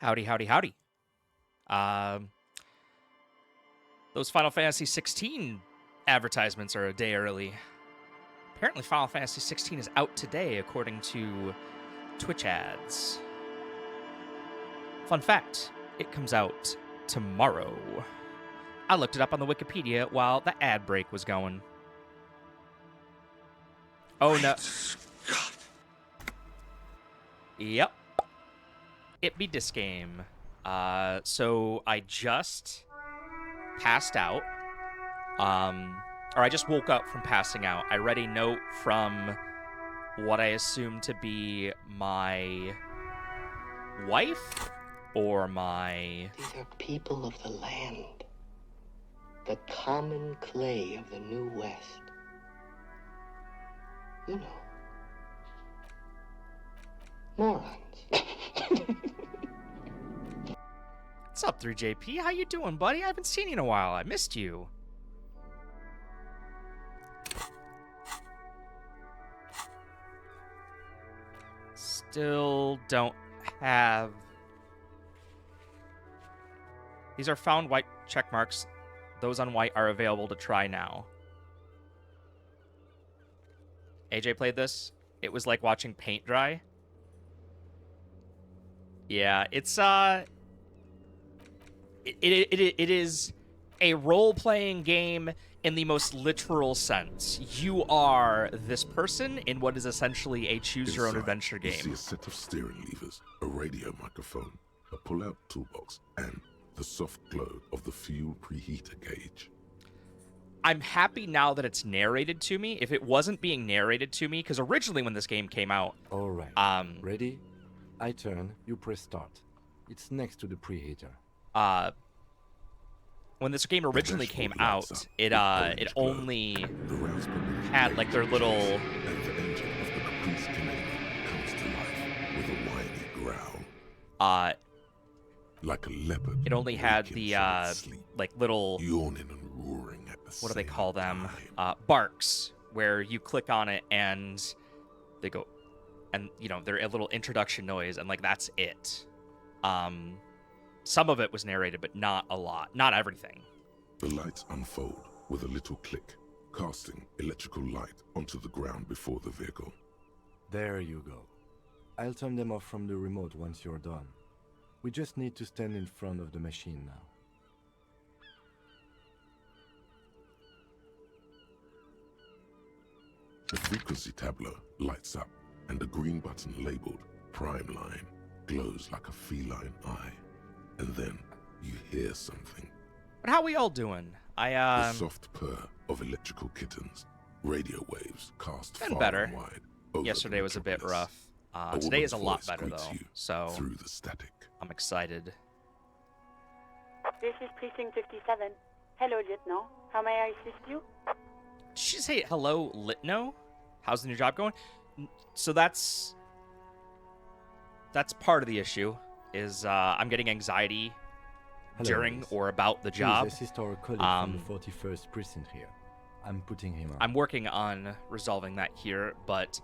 Howdy, howdy, howdy. Um, those Final Fantasy 16 advertisements are a day early. Apparently, Final Fantasy 16 is out today, according to Twitch ads. Fun fact, it comes out tomorrow. I looked it up on the Wikipedia while the ad break was going. Oh no. Scott. Yep. It be this game. So I just passed out. Or I just woke up from passing out. I read a note from what I assume to be my wife or my... These are people of the land. The common clay of the New West. You know. Morons. What's up, 3JP? How you doing, buddy? I haven't seen you in a while. I missed you. Still don't have... These are found white check marks. Those on white are available to try now. AJ played this. It was like watching paint dry. Yeah, it's it is a role-playing game in the most literal sense. You are this person in what is essentially a choose-your-own-adventure game. You see a set of steering levers, a radio microphone, a pull-out toolbox, and the soft glow of the fuel preheater gauge. I'm happy now that it's narrated to me. If it wasn't being narrated to me, because originally when this game came out... All right. Ready? I turn, you press start. It's next to the preheater. When this game originally came out, it only had like their little... And the engine of the Caprice Canadian comes to life with a whiny growl. Like a leopard. It only had the like little... Yawning and roaring at the what do they same call them? time. Barks, where you click on it and they go, and you know, they're a little introduction noise, and like that's it. Some of it was narrated, but not a lot, not everything. The lights unfold with a little click, casting electrical light onto the ground before the vehicle. There you go. I'll turn them off from the remote once you're done. We just need to stand in front of the machine now. The frequency tableau lights up, and the green button labeled Prime Line glows like a feline eye. And then you hear something. But how we all doing? The soft purr of electrical kittens, radio waves cast been far better. and wide. Over Yesterday the was a bit metropolis. rough. Today is a lot woman's better voice though, greets you so through the static. I'm excited. This is Precinct 57. Hello, Lieutenant. How may I assist you? Did she say hello, Litno? How's the new job going? So that's part of the issue. Is I'm getting anxiety Hello, during Miss. or about the Please job. assist our colleague from the 41st precinct here. I'm putting him on. I'm working on resolving that here, but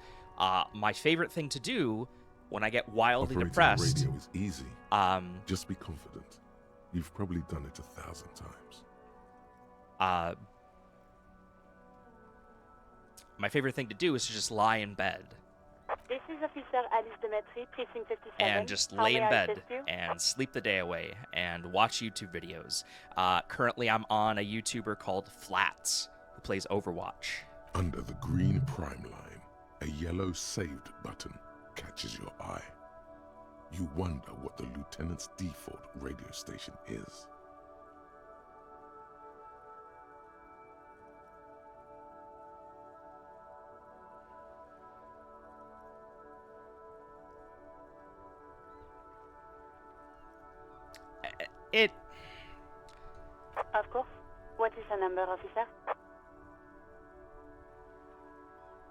my favorite thing to do when I get wildly Operating depressed, radio is easy. Just be confident. You've probably done it 1,000 times. my favorite thing to do is to just lie in bed This is Officer Alice Demetri, Precinct 57. and just How lay may in I bed assist you? and sleep the day away and watch YouTube videos. Currently, I'm on a YouTuber called Flats who plays Overwatch. Under the green Prime Line, a yellow saved button catches your eye. You wonder what the lieutenant's default radio station is. It Of course. What is the number, officer?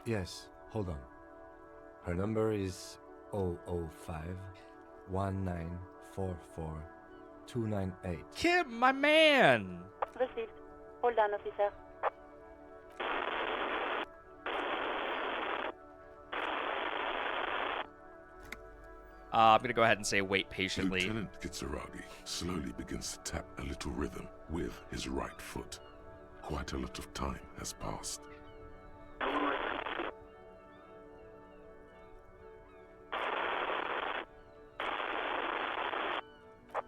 Yes, hold on. Her number is 005 1944 298. Kim, my man. Received. Hold on, officer. I'm gonna go ahead and say wait patiently. Lieutenant Kitsuragi slowly begins to tap a little rhythm with his right foot. Quite a lot of time has passed.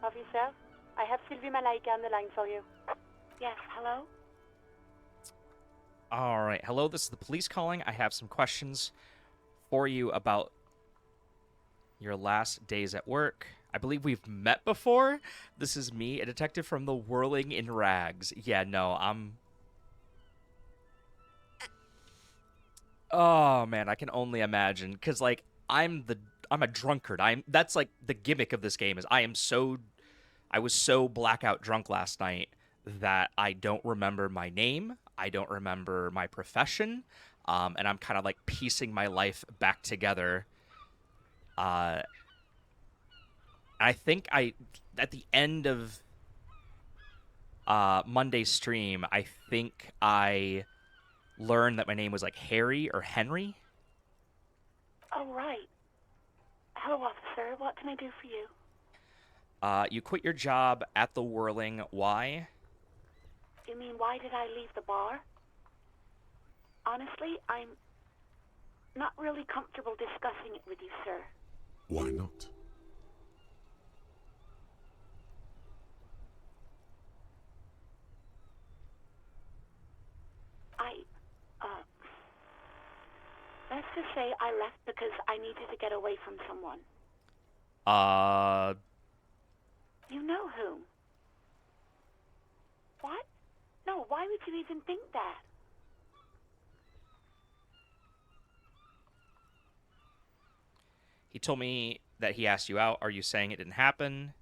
Officer, I have Sylvie Malaika on the line for you. Yes, hello? All right. Hello, this is the police calling. I have some questions for you about your last days at work. I believe we've met before. This is me, a detective from the Whirling in Rags. Yeah, no, Oh man, I can only imagine cuz like I'm a drunkard. That's like the gimmick of this game is I was so blackout drunk last night that I don't remember my name, I don't remember my profession, and I'm kind of like piecing my life back together. Uh I think at the end of Monday's stream, I think I learned that my name was like Harry or Henry. Oh, right. Hello, officer. What can I do for you? You quit your job at the Whirling. Why? You mean, why did I leave the bar? Honestly, I'm not really comfortable discussing it with you, sir. Why not? Let's just say I left because I needed to get away from someone. Uh, You know whom? What? No, why would you even think that? he told me that he asked you out. Are you saying it didn't happen?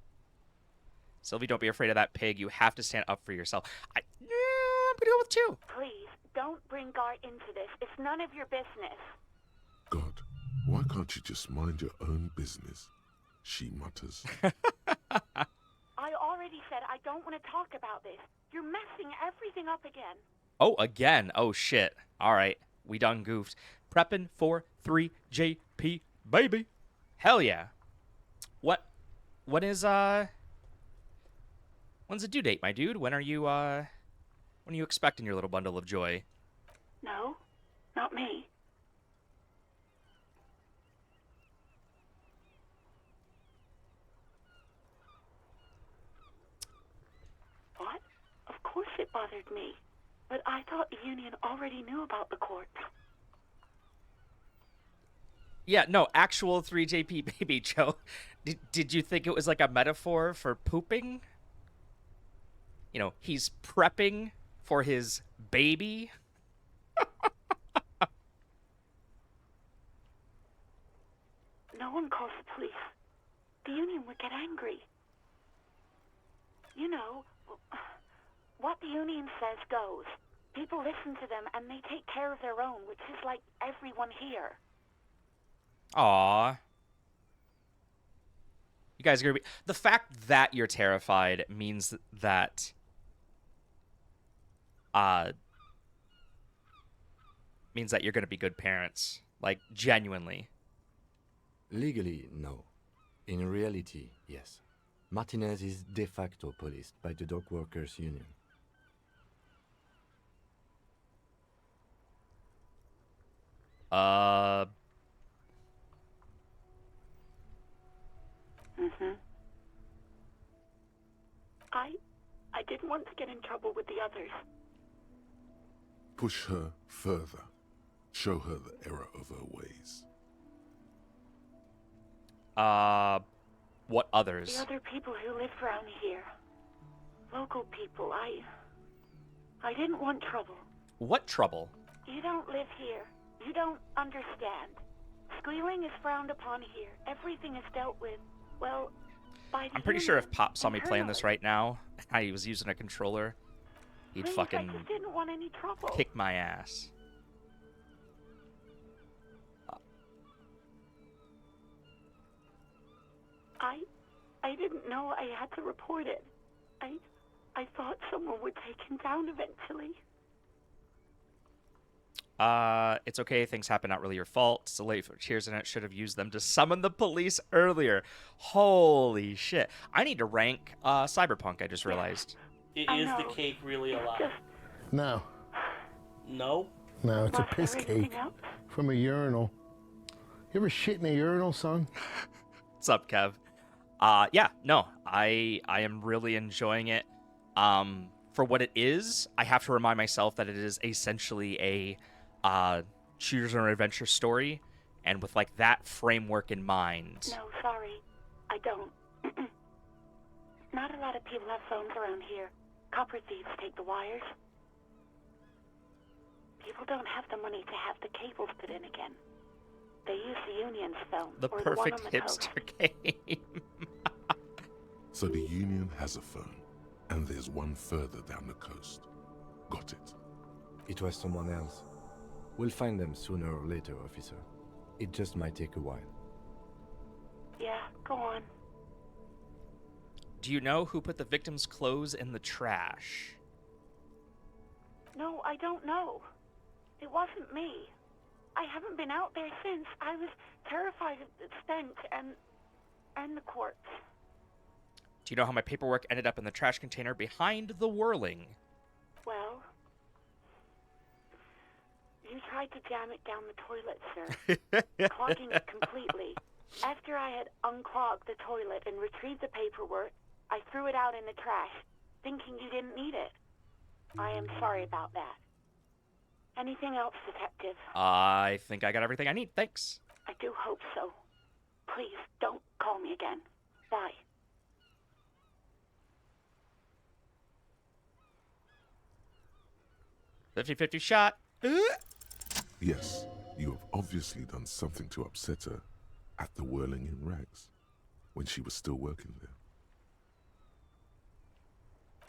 Sylvie, don't be afraid of that pig. You have to stand up for yourself. I'm gonna go with 2. Please, don't bring Gar into this. It's none of your business. God, why can't you just mind your own business? She mutters. I already said I don't want to talk about this. You're messing everything up again. Oh, again. Oh, shit. All right. We done goofed. Prepping for 3JP, baby. Hell yeah. When is, when's the due date, my dude? When are you expecting your little bundle of joy? No, not me. What? Of course it bothered me. But I thought the union already knew about the corpse. Yeah, no, actual 3JP baby, Joe. Did you think it was like a metaphor for pooping? You know, he's prepping for his baby. No one calls the police. The union would get angry. You know, what the union says goes. People listen to them and they take care of their own, which is like everyone here. Aww. You guys are gonna be... The fact that you're terrified means that... means that you're gonna be good parents. Like, genuinely. Legally, no. In reality, yes. Martinez is de facto policed by the dock workers union. I didn't want to get in trouble with the others. Push her further. Show her the error of her ways. What others? The other people who live around here. Local people, I didn't want trouble. What trouble? You don't live here. You don't understand. Squealing is frowned upon here. Everything is dealt with, well, by the I'm pretty sure if union Pop saw me playing this internally. right now, I was using a controller, he'd Please, fucking I just didn't want any trouble. kick my ass. I didn't know I had to report it. I thought someone would take him down eventually. It's okay. Things happen. Not really your fault. It's a late for tears, and it should have used them to summon the police earlier. Holy shit! I need to rank Cyberpunk. I just realized. I Is the know. cake really It's alive? just No, No. no, it's a was piss there cake anything else? from a urinal. You ever shit in a urinal, son? What's up, Kev? Yeah, no, I am really enjoying it. For what it is, I have to remind myself that it is essentially a choose your own adventure story, and with like that framework in mind. No, sorry. I don't. Not a lot of people have phones around here. Copper thieves take the wires. People don't have the money to have the cables put in again. They use the Union's phone. The or the one perfect on the coast. hipster game. So the Union has a phone, and there's one further down the coast. Got it. It was someone else. We'll find them sooner or later, officer. It just might take a while. Yeah, go on. Do you know who put the victim's clothes in the trash? No, I don't know. It wasn't me. I haven't been out there since. I was terrified of the stench and the corpse. Do you know how my paperwork ended up in the trash container behind the whirling? Well, you tried to jam it down the toilet, sir, clogging it completely. After I had unclogged the toilet and retrieved the paperwork, I threw it out in the trash, thinking you didn't need it. I am sorry about that. Anything else, Detective? I think I got everything I need, thanks. I do hope so. Please, don't call me again. Bye. $50-50 shot. Yes, you have obviously done something to upset her at the Whirling in Rags, when she was still working there.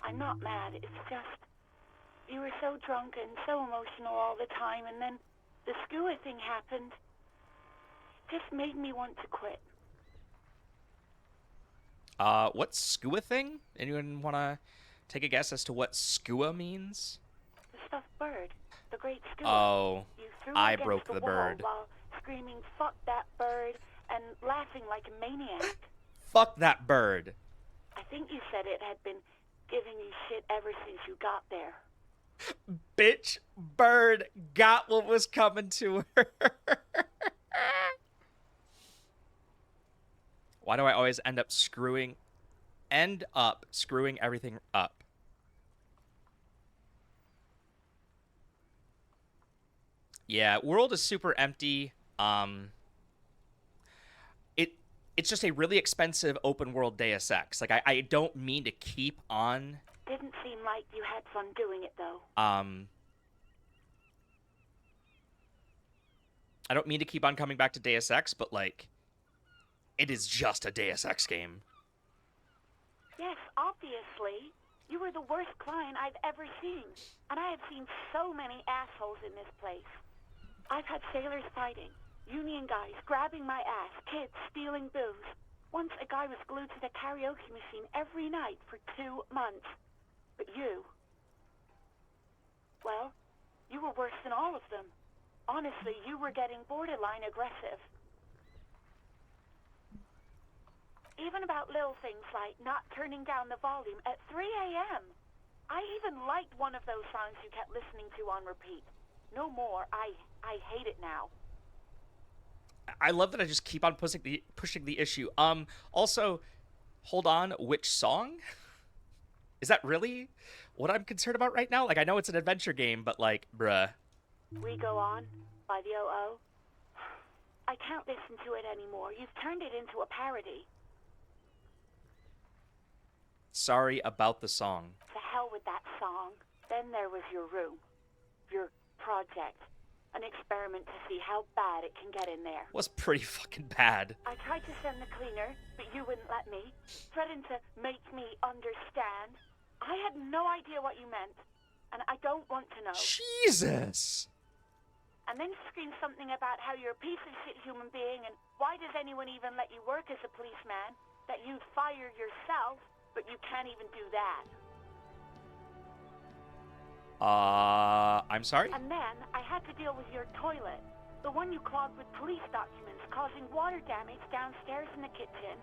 I'm not mad, it's just... You were so drunk and so emotional all the time, and then the skua thing happened. It just made me want to quit. What's skua thing? Anyone want to take a guess as to what skua means? The stuffed bird. The great skua. Oh, You threw I against broke the the wall bird. while screaming, "Fuck that bird," and laughing like a maniac. Fuck that bird. I think you said it had been giving you shit ever since you got there. Bitch, bird got what was coming to her. Why do I always end up screwing everything up? Yeah, world is super empty. It's just a really expensive open world Deus Ex. Like I don't mean to keep on Didn't seem like you had fun doing it, though. I don't mean to keep on coming back to Deus Ex, but like it is just a Deus Ex game. Yes, obviously. You were the worst client I've ever seen. And I have seen so many assholes in this place. I've had sailors fighting, union guys grabbing my ass, kids stealing booze. Once a guy was glued to the karaoke machine every night for 2 months. But you... Well, you were worse than all of them. Honestly, you were getting borderline aggressive. Even about little things like not turning down the volume at 3 a.m. I even liked one of those songs you kept listening to on repeat. No more. I hate it now. I love that I just keep on pushing the issue. Also, hold on, which song? Is that really what I'm concerned about right now? Like, I know it's an adventure game, but like, bruh. We Go On by the O.O. I can't listen to it anymore. You've turned it into a parody. Sorry about the song. To hell with that song. Then there was your room. Your project. An experiment to see how bad it can get in there. Was pretty fucking bad. I tried to send the cleaner, but you wouldn't let me. Threatened to make me understand. I had no idea what you meant, and I don't want to know. Jesus! And then screamed something about how you're a piece of shit human being, and why does anyone even let you work as a policeman? That you'd fire yourself, but you can't even do that. I'm sorry? And then I had to deal with your toilet. The one you clogged with police documents, causing water damage downstairs in the kitchen.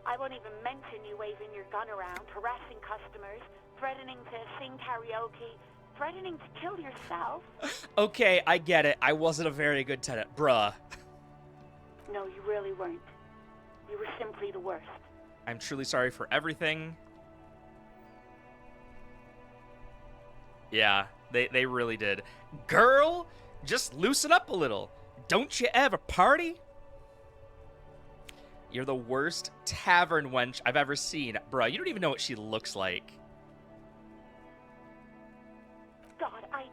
I won't even mention you waving your gun around, harassing customers, threatening to sing karaoke, threatening to kill yourself. Okay, I get it. I wasn't a very good tenant. Bruh. No, you really weren't. You were simply the worst. I'm truly sorry for everything. Yeah, they really did. Girl, just loosen up a little. Don't you ever party? You're the worst tavern wench I've ever seen. Bruh, you don't even know what she looks like. God, I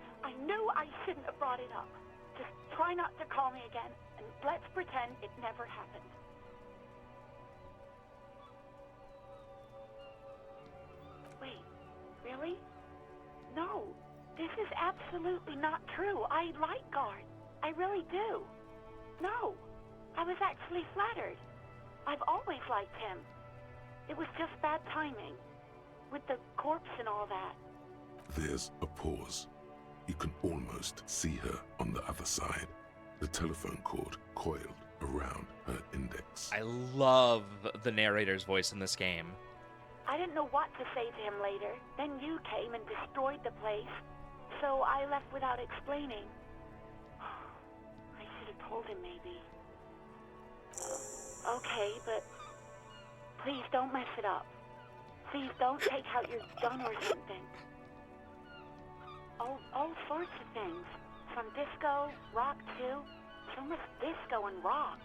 know I shouldn't have brought it up. Just try not to call me again, and let's pretend it never happened. Wait, really? No, this is absolutely not true. I like Guard. I really do. No, I was actually flattered. I've always liked him. It was just bad timing. With the corpse and all that. There's a pause. You can almost see her on the other side. The telephone cord coiled around her index. I love the narrator's voice in this game. I didn't know what to say to him later. Then you came and destroyed the place. So I left without explaining. I should have told him maybe. Okay, but please don't mess it up. Please don't take out your gun or something. All sorts of things. From disco, rock too. So much disco and rock.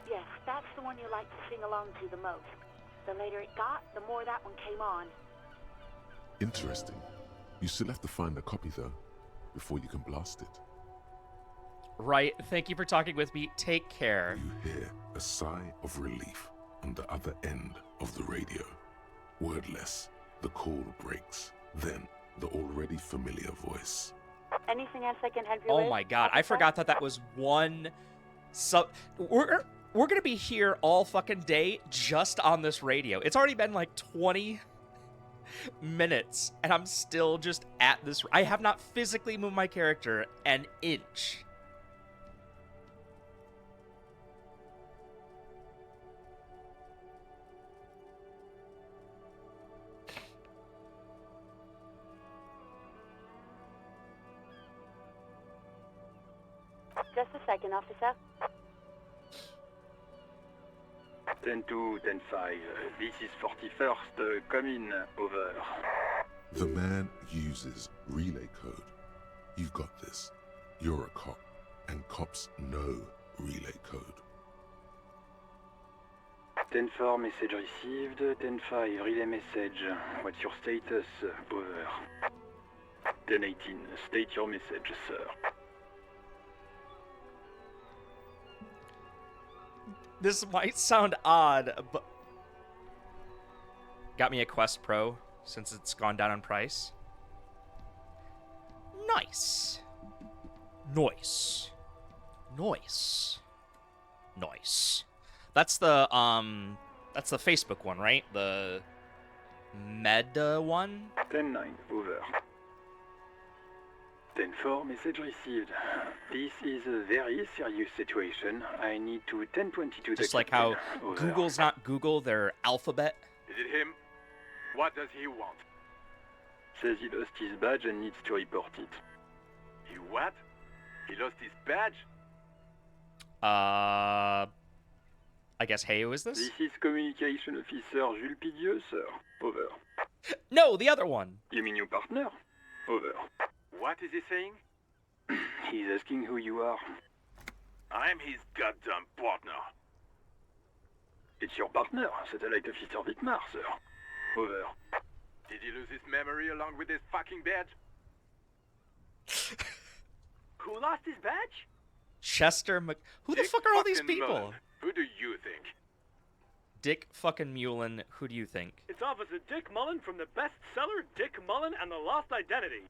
Yes, that's the one you like to sing along to the most. The later it got, the more that one came on. Interesting. You still have to find a copy, though, before you can blast it. Right, thank you for talking with me. Take care. You hear a sigh of relief on the other end of the radio. Wordless, the call breaks. Then, the already familiar voice. Anything else I can help you Oh with? my god, I forgot that was one We're gonna be here all fucking day just on this radio. It's already been like 20 minutes, and I'm still just at this. I have not physically moved my character an inch. Just a second, officer. 10-2, 10-5. This is 41st. Come in. Over. The man uses relay code. You've got this. You're a cop, and cops know relay code. 10-4, message received. 10-5, relay message. What's your status? Over. 10-18, state your message, sir. This might sound odd, but... Got me a Quest Pro, since it's gone down in price. Nice. Nice. Nice. Nice. That's the Facebook one, right? The Meta one? 10-9, over. 10-4, message received. This is a very serious situation. I need to 10-22 Just like how over. Google's not Google, they're Alphabet. Is it him? What does he want? Says he lost his badge and needs to report it. He what? He lost his badge? I guess, hey, who is this? This is Communication Officer Jules Pidieux, sir. Over. No, the other one. You mean your partner? Over. What is he saying? He's asking who you are. I'm his goddamn partner. It's your partner, Satellite Officer Vitmar, sir. Over. Did he lose his memory along with his fucking badge? Who lost his badge? Chester Mc... Who the Dick fuck are all these fucking people? Mullen. Who do you think? Dick fucking Mullen, who do you think? It's Officer Dick Mullen from the bestseller Dick Mullen and the Lost Identity.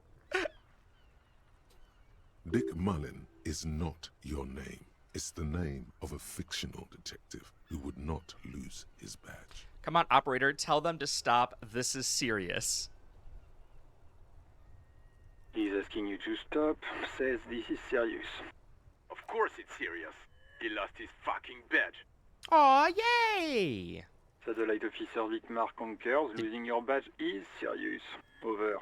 Dick Mullen is not your name. It's the name of a fictional detective who would not lose his badge. Come on, operator, tell them to stop. This is serious. He's asking you to stop, says this is serious. Of course it's serious. He lost his fucking badge. Aw, yay! Satellite Officer Vicmar concurs, losing your badge is serious. Over.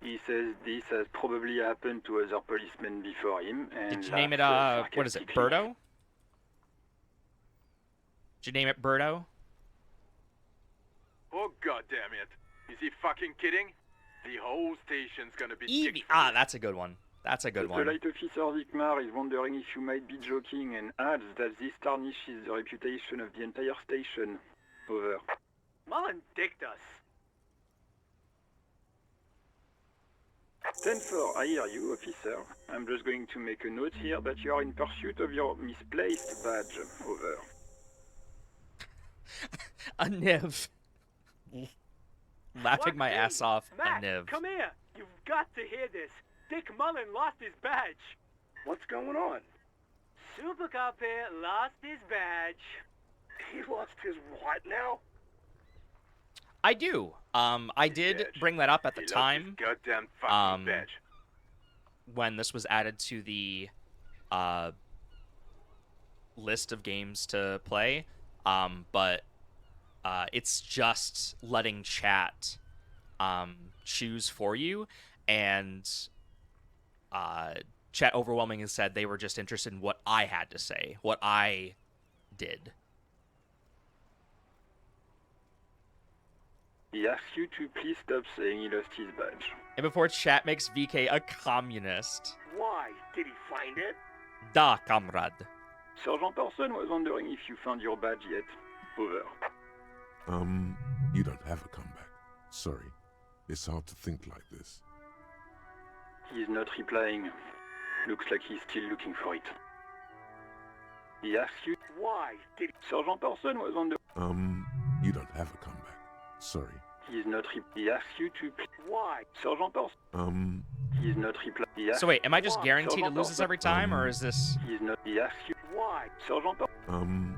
He says this has probably happened to other policemen before him, and Did you name it, laughs what is it, sarcastically. Birdo? Did you name it Birdo? Oh god damn it. Is he fucking kidding? The whole station's gonna be Evie. dicked for Ah, this. that's a good one. That's a good one. Satellite Officer Vicmar is wondering if you might be joking and adds that this tarnishes the reputation of the entire station. Over. Mullen dicked us. 10-4, I hear you, officer. I'm just going to make a note here that you are in pursuit of your misplaced badge. Over. A Niv. Laughing my What? ass off. Matt, A Niv. come here. You've got to hear this. Dick Mullen lost his badge. What's going on? Super Cop here lost his badge. He lost his what now? I do. I did badge. bring that up at the He lost time his goddamn fucking um, badge. when this was added to the list of games to play. But it's just letting chat choose for you, and chat overwhelmingly said they were just interested in what I had to say, what I did. He asks you to please stop saying he lost his badge. And before chat makes VK a communist. Why? Did he find it? Da, comrade. Sergeant Orson was wondering if you found your badge yet. Over. You don't have a comeback. Sorry. It's hard to think like this. He's not replying. Looks like he's still looking for it. He asks you. Why? Did Sergeant Orson was wondering. You don't have a comeback. Sorry. He's not He asks you to. Why? Sergeant Orson. He's not replying. So wait, am I just Why? guaranteed to lose this every time, or is this... He's not. He asks you. Why? Sergeant Orson.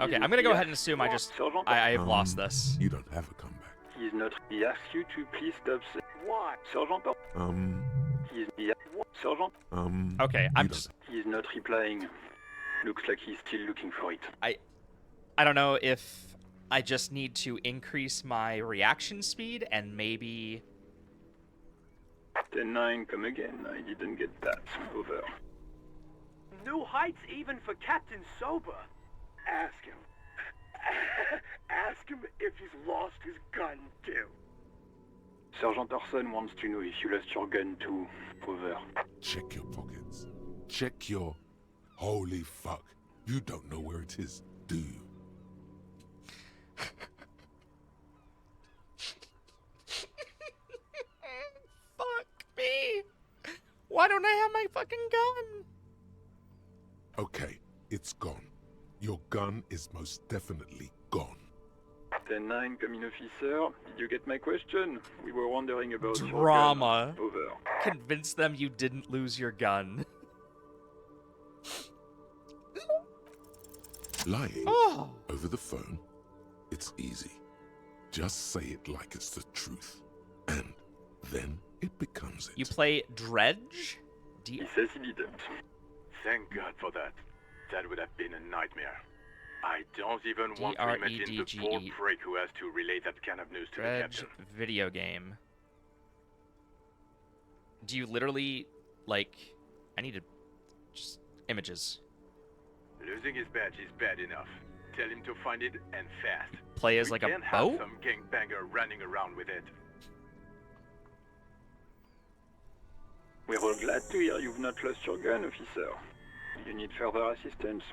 Okay, I'm gonna go ahead and assume I have lost this. You don't have a comeback. He's not. He asks you to please stop saying. Why? Sergeant Orson. Sergeant. Okay, I'm just... He's not replying. Looks like he's still looking for it. I don't know if I just need to increase my reaction speed and maybe... 10-9, come again. I didn't get that. Over. New heights even for Captain Sober. Ask him. Ask him if he's lost his gun, too. Sergeant Orson wants to know if you lost your gun too. Over. Check your pockets. Check your... Holy fuck. You don't know where it is, do you? Fuck me! Why don't I have my fucking gun? Okay, it's gone. Your gun is most definitely gone. 10-9, come in, officer. Did you get my question? We were wondering about your Drama. gun. Over. Convince them you didn't lose your gun. Lying Oh. over the phone, it's easy. Just say it like it's the truth. And then it becomes it. You play Dredge? He says he didn't. Thank God for that. That would have been a nightmare. I don't even want to imagine the poor DREDGE. prick who has to relay that kind of news to the Dredge captain. video game. Do you literally, like... I need to... Just... Images. Losing his badge is bad enough. Tell him to find it, and fast. Play as We like a can't have boat? some gangbanger running around with it. We're all glad to hear you've not lost your gun, officer. You need further assistance.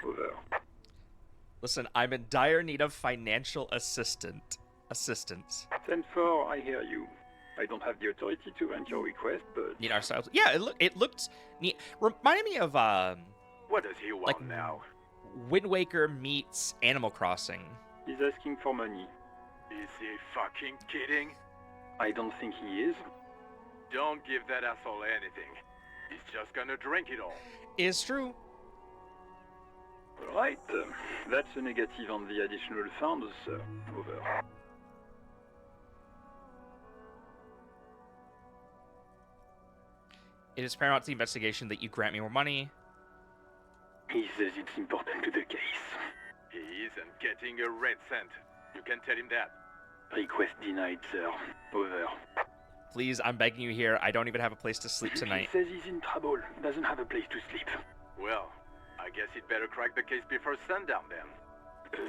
Over. Listen, I'm in dire need of financial assistance. 10-4, I hear you. I don't have the authority to grant your request, but... Need ourselves. Yeah, it looked neat. Reminded me of What does he want like now? Wind Waker meets Animal Crossing. He's asking for money. Is he fucking kidding? I don't think he is. Don't give that asshole anything. He's just gonna drink it all. Is true. Right, that's a negative on the additional funds, sir. Over. It is paramount to the investigation that you grant me more money. He says it's important to the case. He isn't getting a red cent. You can tell him that. Request denied, sir. Over. Please, I'm begging you here. I don't even have a place to sleep tonight. He says he's in trouble. Doesn't have a place to sleep. Well, I guess he'd better crack the case before sundown then.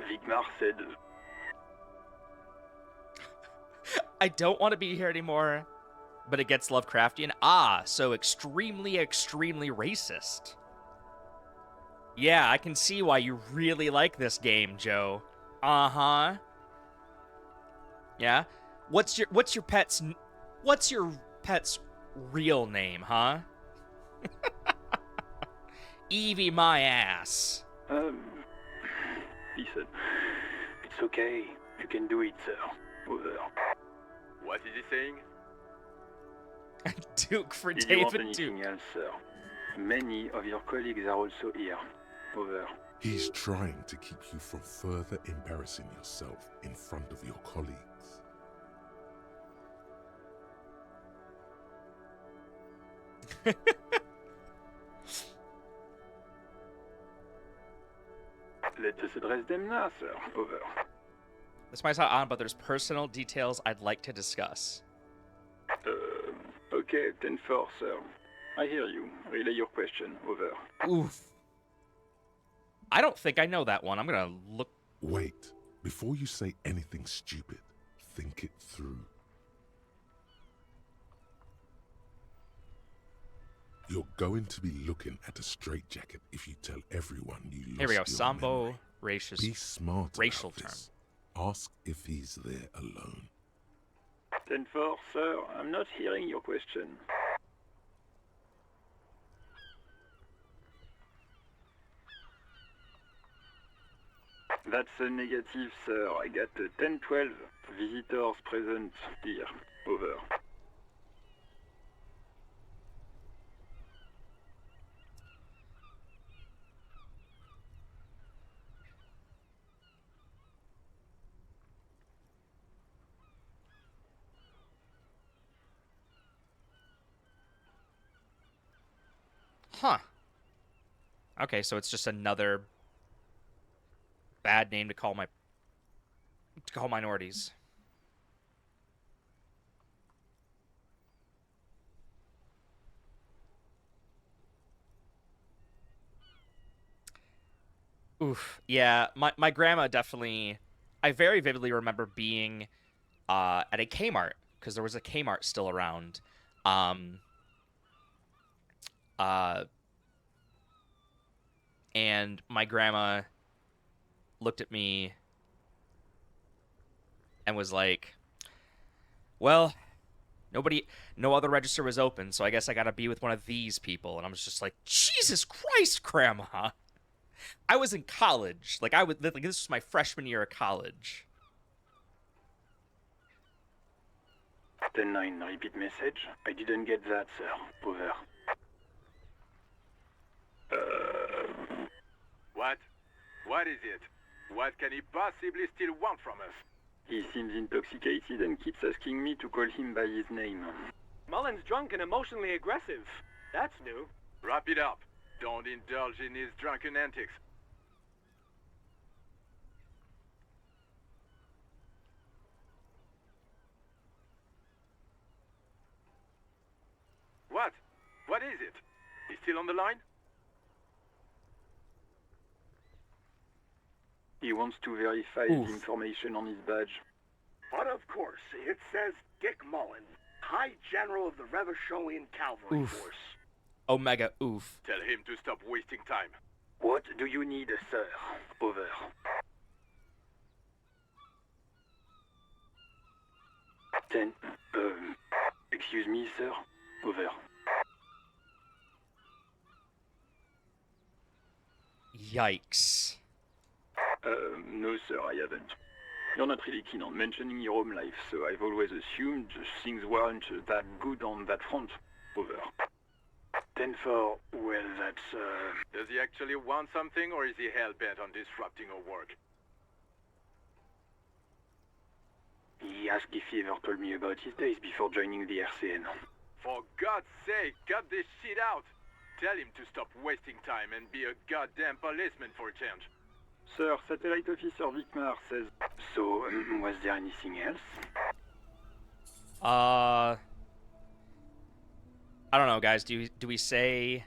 Vigmar said... I don't want to be here anymore, but it gets Lovecraftian. Ah, so extremely, extremely racist. Yeah, I can see why you really like this game, Joe. Uh-huh. Yeah? What's your pet's real name, huh? Evie my ass. He said, it's okay. You can do it, sir. Over. What is he saying? Duke for Did you want David anything Duke. else, sir? Many of your colleagues are also here. Over. He's trying to keep you from further embarrassing yourself in front of your colleagues. Let us address them now, sir. Over. This might sound odd, but there's personal details I'd like to discuss. Okay, 10-4, sir. I hear you. Relay your question. Over. Oof. I don't think I know that one. I'm gonna look. Wait. Before you say anything stupid, think it through. You're going to be looking at a straitjacket if you tell everyone you lost Here we go. your Sambo memory. racial. Be smart racial about term. this. Ask if he's there alone. 10-4, sir. I'm not hearing your question. That's a negative, sir. I got 10-12 visitors present here. Over. Huh. Okay, so it's just another bad name to call minorities. Oof. Yeah, my grandma definitely. I very vividly remember being at a Kmart because there was a Kmart still around. And my grandma looked at me and was like, well, no other register was open, so I guess I gotta be with one of these people. And I was just like, Jesus Christ, Grandma. I was in college. Like, this was my freshman year of college. 10-9, repeat message. I didn't get that, sir. Over. What? What is it? What can he possibly still want from us? He seems intoxicated and keeps asking me to call him by his name. Mullen's drunk and emotionally aggressive. That's new. Wrap it up. Don't indulge in his drunken antics. What? What is it? He's still on the line? He wants to verify the information on his badge. But of course, it says Dick Mullen, High General of the Revacholian Cavalry Force. Omega oof. Tell him to stop wasting time. What do you need, sir? Over. Excuse me, sir. Over. Yikes. No, sir, I haven't. You're not really keen on mentioning your home life, so I've always assumed things weren't that good on that front. Over. 10-4, well, that's, Does he actually want something, or is he hell-bent on disrupting our work? He asked if he ever told me about his days before joining the RCN. For God's sake, cut this shit out. Tell him to stop wasting time and be a goddamn policeman for a change. Sir, Satellite Officer Vicmar says... So, was there anything else? I don't know, guys. Do we say...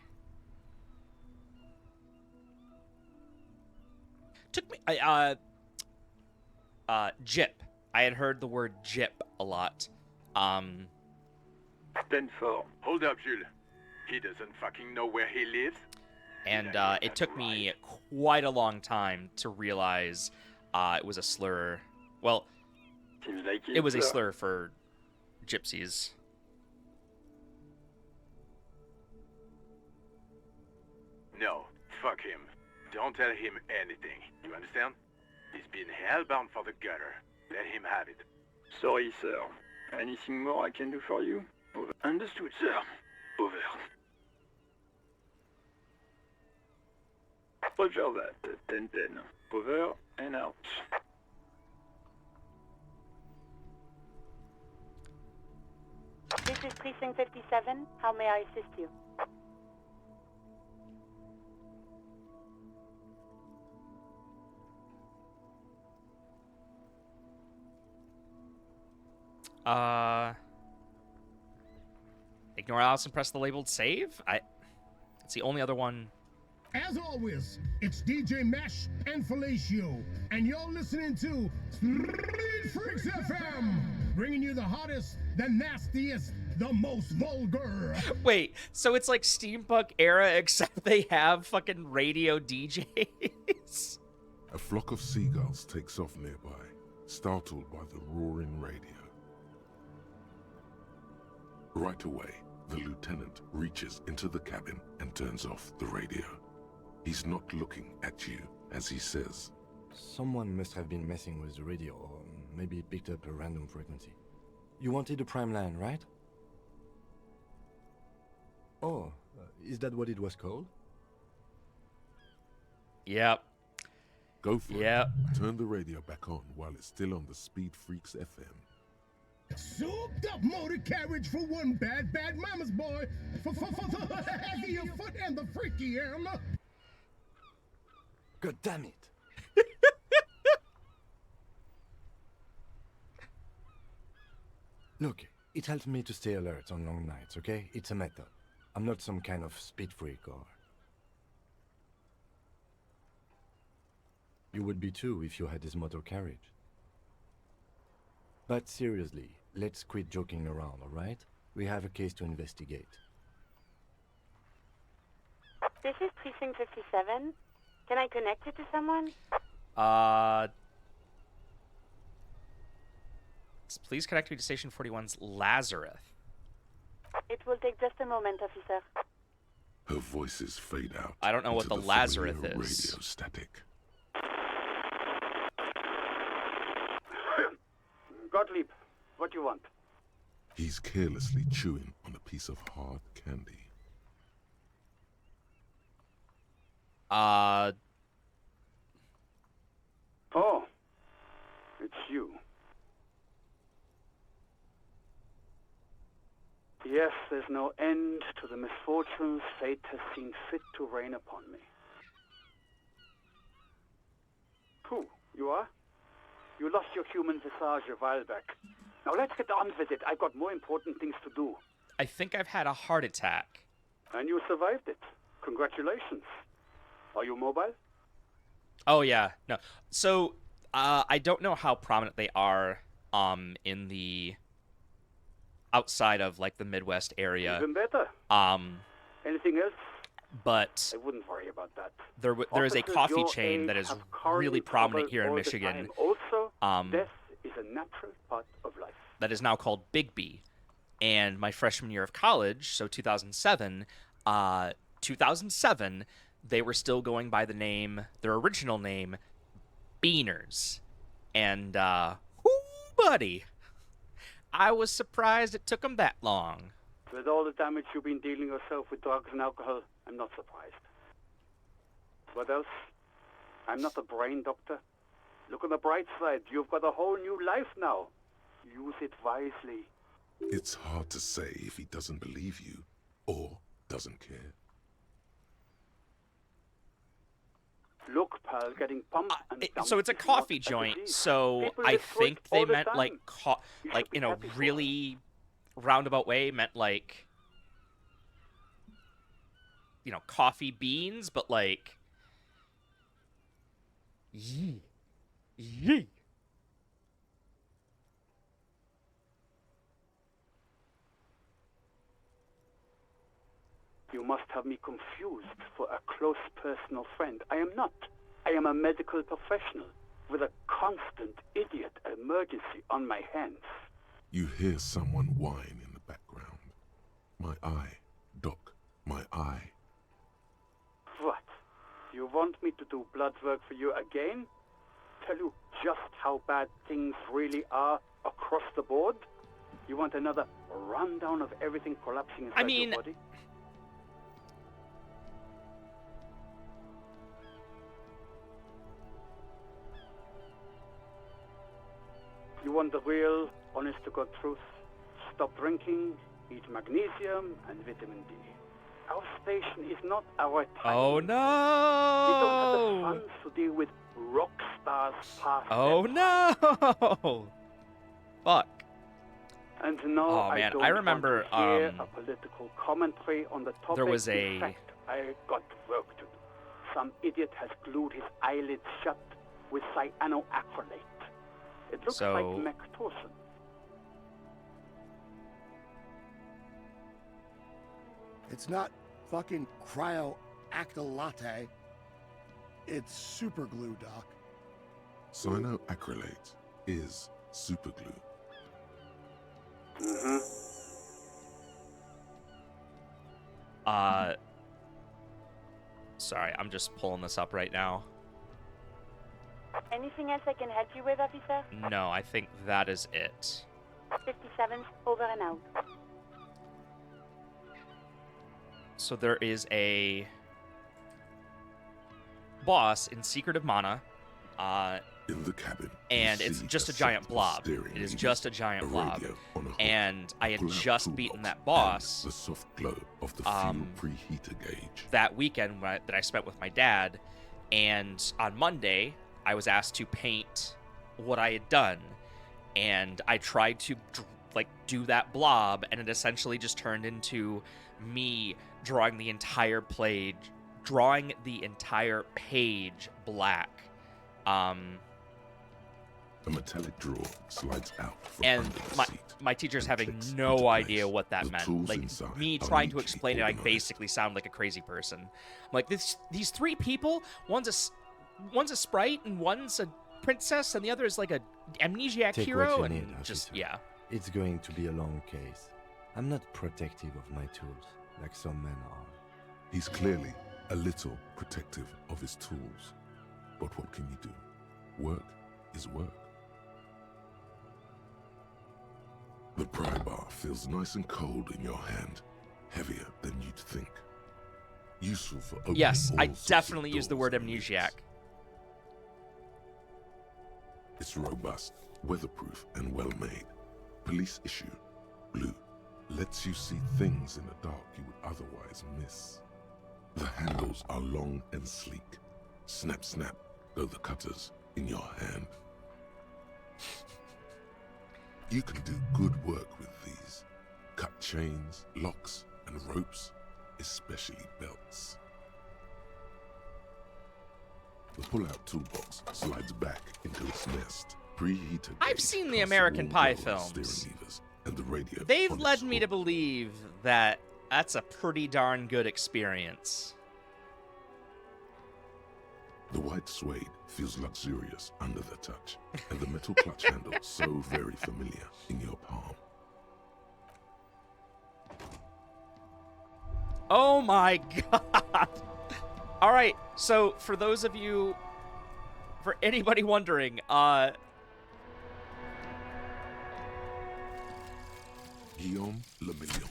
Took me... Jip. I had heard the word Jip a lot. 10-4. Hold up, Jules. He doesn't fucking know where he lives. And it took me quite a long time to realize it was a slur. Well, Seems like it was a slur for gypsies. No, fuck him. Don't tell him anything. You understand? He's been hellbound for the gutter. Let him have it. Sorry, sir. Anything more I can do for you? Over. Understood, sir. Over. Roger that. 10-10. Over and out. This is Precinct 57. How may I assist you? Ignore Alice and press the labeled save? It's the only other one. As always, it's DJ Mesh and Felicio, and you're listening to Street Freaks FM, bringing you the hottest, the nastiest, the most vulgar. Wait, so it's like steampunk era, except they have fucking radio DJs? A flock of seagulls takes off nearby, startled by the roaring radio. Right away, the lieutenant reaches into the cabin and turns off the radio. He's not looking at you as he says, Someone must have been messing with the radio, or maybe it picked up a random frequency. You wanted a prime line, right? Oh, is that what it was called? Yep. Go for it. Turn the radio back on while it's still on the Speed Freaks FM. Souped up motor carriage for one bad mama's boy. For the heavier foot and the freaky arm. God damn it. Look, it helps me to stay alert on long nights, okay? It's a method. I'm not some kind of speed freak or... You would be too if you had this motor carriage. But seriously, let's quit joking around, alright? We have a case to investigate. This is Precinct 57. Can I connect it to someone? Please connect me to Station 41's Lazarus. It will take just a moment, officer. Her voices fade out. I don't know what the Lazarus familiar is. Radio static. Gottlieb, what do you want? He's carelessly chewing on a piece of hard candy. Oh, it's you. Yes, there's no end to the misfortunes fate has seen fit to rain upon me. Who? You are? You lost your human visage a while back. Now let's get on with it. I've got more important things to do. I think I've had a heart attack. And you survived it. Congratulations. Are you mobile? Oh, yeah. No. So, I don't know how prominent they are in the... outside of, like, the Midwest area. Even better. Anything else? But... I wouldn't worry about that. There is a coffee chain that is really prominent here in Michigan. Also, death is a natural part of life. That is now called Bigby. And my freshman year of college, so 2007, they were still going by the name, their original name, Beaners. And, buddy, I was surprised it took them that long. With all the damage you've been dealing yourself with drugs and alcohol, I'm not surprised. What else? I'm not a brain doctor. Look on the bright side. You've got a whole new life now. Use it wisely. It's hard to say if he doesn't believe you or doesn't care. Look, pal, getting pumped and So it's a dumped is not coffee a joint. disease. So People I live through think it they all the meant time. like You like should be in a happy for it. really roundabout way meant like coffee beans, but like yee. You must have me confused for a close personal friend. I am not. I am a medical professional with a constant idiot emergency on my hands. You hear someone whine in the background. My eye, Doc, my eye. What? You want me to do blood work for you again? Tell you just how bad things really are across the board? You want another rundown of everything collapsing inside your body? You want the real, honest-to-God truth? Stop drinking, eat magnesium and vitamin D. Our station is not our time. Oh no! We don't have the funds to deal with rock stars past Oh no! Fuck. And now Oh man, don't I remember want to hear a political commentary on the topic. there was In fact, I got work to do. Some idiot has glued his eyelids shut with cyanoacrylate. It looks like Mactorson. It's not fucking cryoacrylate. It's super glue, Doc. Cyanoacrylate is superglue. Mm-hmm. Sorry, I'm just pulling this up right now. Anything else I can help you with, officer? No, I think that is it. 57, over and out. So there is a boss in Secret of Mana, in the cabin, and it's just a giant blob. It is just a giant blob. And I had just beaten that boss. The soft glow of the fuel preheater gauge. That weekend that I spent with my dad, and on Monday I was asked to paint what I had done, and I tried to do that blob, and it essentially just turned into me drawing the entire page black. A metallic drawer slides out from and under the seat. My teacher's having no idea what that meant. Like, me trying to explain it, I organized. basically sound like a crazy person. I'm like, these three people, one's a sprite and one's a princess and the other is like a amnesiac Take hero, what you and need, just officer. yeah. It's going to be a long case. I'm not protective of my tools, like some men are. He's clearly a little protective of his tools. But what can you do? Work is work. The pry bar feels nice and cold in your hand, heavier than you'd think. Useful for opening Yes, all I sorts of definitely use the doors word and lids. amnesiac. It's robust, weatherproof, and well made. Police issue, blue, lets you see things in the dark you would otherwise miss. The handles are long and sleek. Snap, snap, go the cutters in your hand. You can do good work with these. Cut chains, locks, and ropes, especially belts. The pull-out toolbox slides back into its nest. Preheater. I've seen the American Pie films. And the radio. They've led me to believe that that's a pretty darn good experience. The white suede feels luxurious under the touch, and the metal clutch handle so very familiar in your palm. Oh my god! Alright, so for those of you, for anybody wondering, Guillaume Le Million.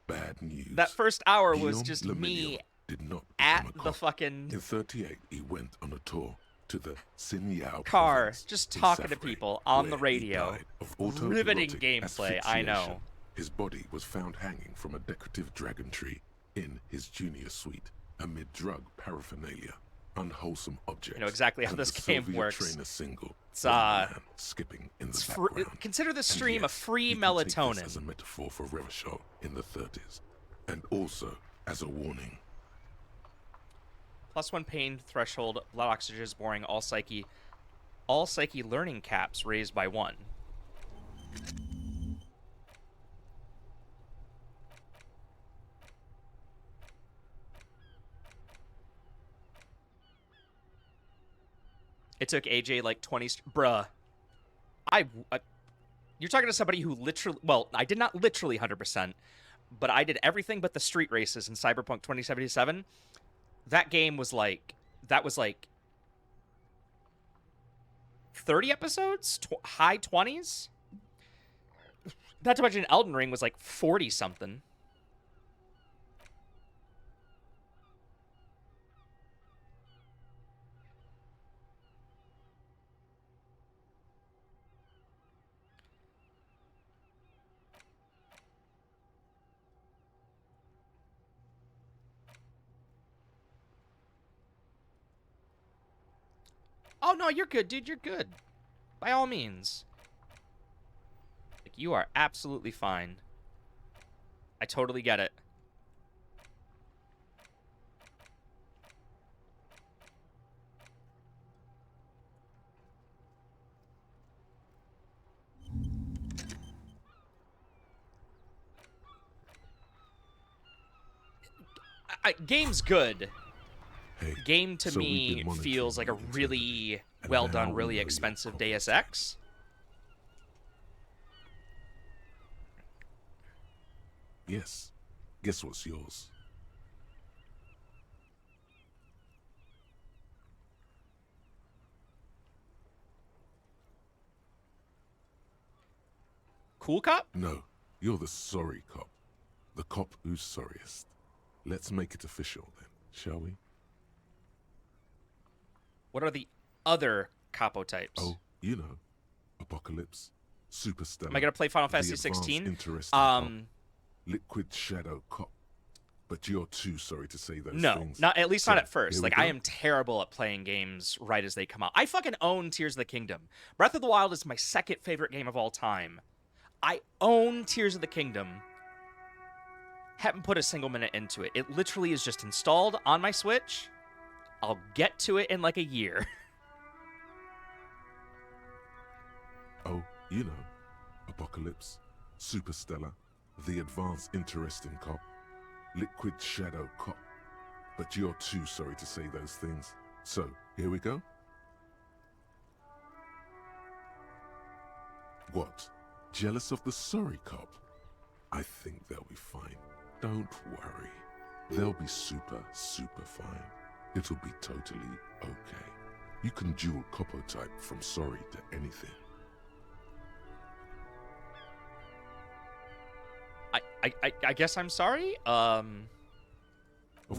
Bad news. that first hour was Guillaume just Le me Million did not at become a the cop. fucking... In 38, he went on a tour to the Sinyao Car, province just in talking to Safri, people on the where he radio. died of Riveting autoerotic gameplay, I know. asphyxiation. His body was found hanging from a decorative dragon tree in his junior suite amid drug paraphernalia, unwholesome objects. You know exactly how and this the game Soviet works. trainer single, It's with a man skipping in the background. Consider the And stream a yes, free you can take this melatonin. as a metaphor for Revachol in the 30s, and also as a warning. +1 pain threshold, blood oxygen is boring, all psyche learning caps raised by 1. It took AJ like 20... Bruh. You're talking to somebody who literally... Well, I did not literally 100%, but I did everything but the street races in Cyberpunk 2077. That game was like... That was like... 30 episodes? High 20s? Not to mention Elden Ring was like 40-something. Oh, no, you're good, dude. You're good. By all means. Like, you are absolutely fine. I totally get it. Game's good. Hey, Game to so we've me been monitoring feels like a you really and well now done, we really know expensive your Deus Ex. Yes. Guess what's yours? Cool cop? No, you're the sorry cop. The cop who's sorriest. Let's make it official then, shall we? What are the other capo types? Oh, you know. Apocalypse, Superstellar. Am I gonna play Final the Fantasy advanced 16? interesting cop, Liquid Shadow Cop. But you're too sorry to say those No, things. not at least So, not at first. here we Like, I go. am terrible at playing games right as they come out. I fucking own Tears of the Kingdom. Breath of the Wild is my second favorite game of all time. I own Tears of the Kingdom. Haven't put a single minute into it. It literally is just installed on my Switch. I'll get to it in like a year. Oh, you know. Apocalypse, Superstellar, the advanced interesting cop, Liquid Shadow Cop. But you're too sorry to say those things. So, here we go. What? Jealous of the sorry cop? I think they'll be fine. Don't worry. They'll be super, super fine. It'll be totally okay. You can dual copo type from sorry to anything. I guess I'm sorry? Of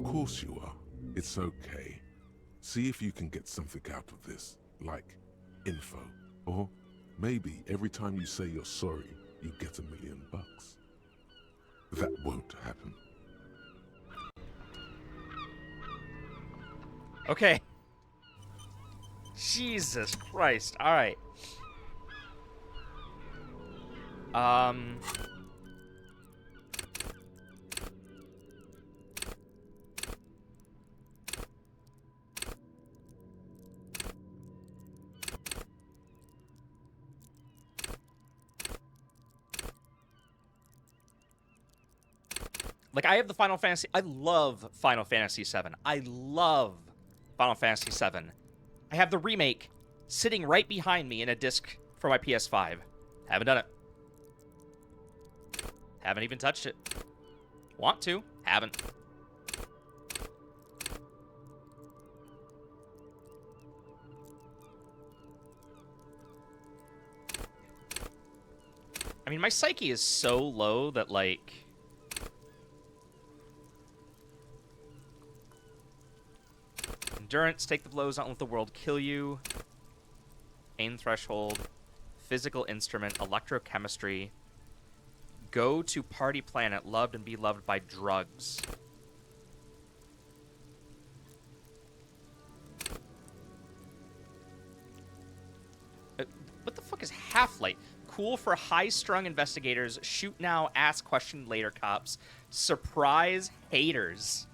course you are. It's okay. See if you can get something out of this, like info. Or maybe every time you say you're sorry, you get $1 million. That won't happen. Okay. Jesus Christ. All right. Like, I have the Final Fantasy... I love Final Fantasy VII. I love Final Fantasy VII. I have the remake sitting right behind me in a disc for my PS5. Haven't done it. Haven't even touched it. Want to. Haven't. I mean, my psyche is so low that, like... endurance, take the blows, don't let the world kill you. Pain threshold, physical instrument, electrochemistry. Go to party planet, loved and be loved by drugs. What the fuck is half-light? Cool for high-strung investigators. Shoot now, ask question later cops. Surprise haters.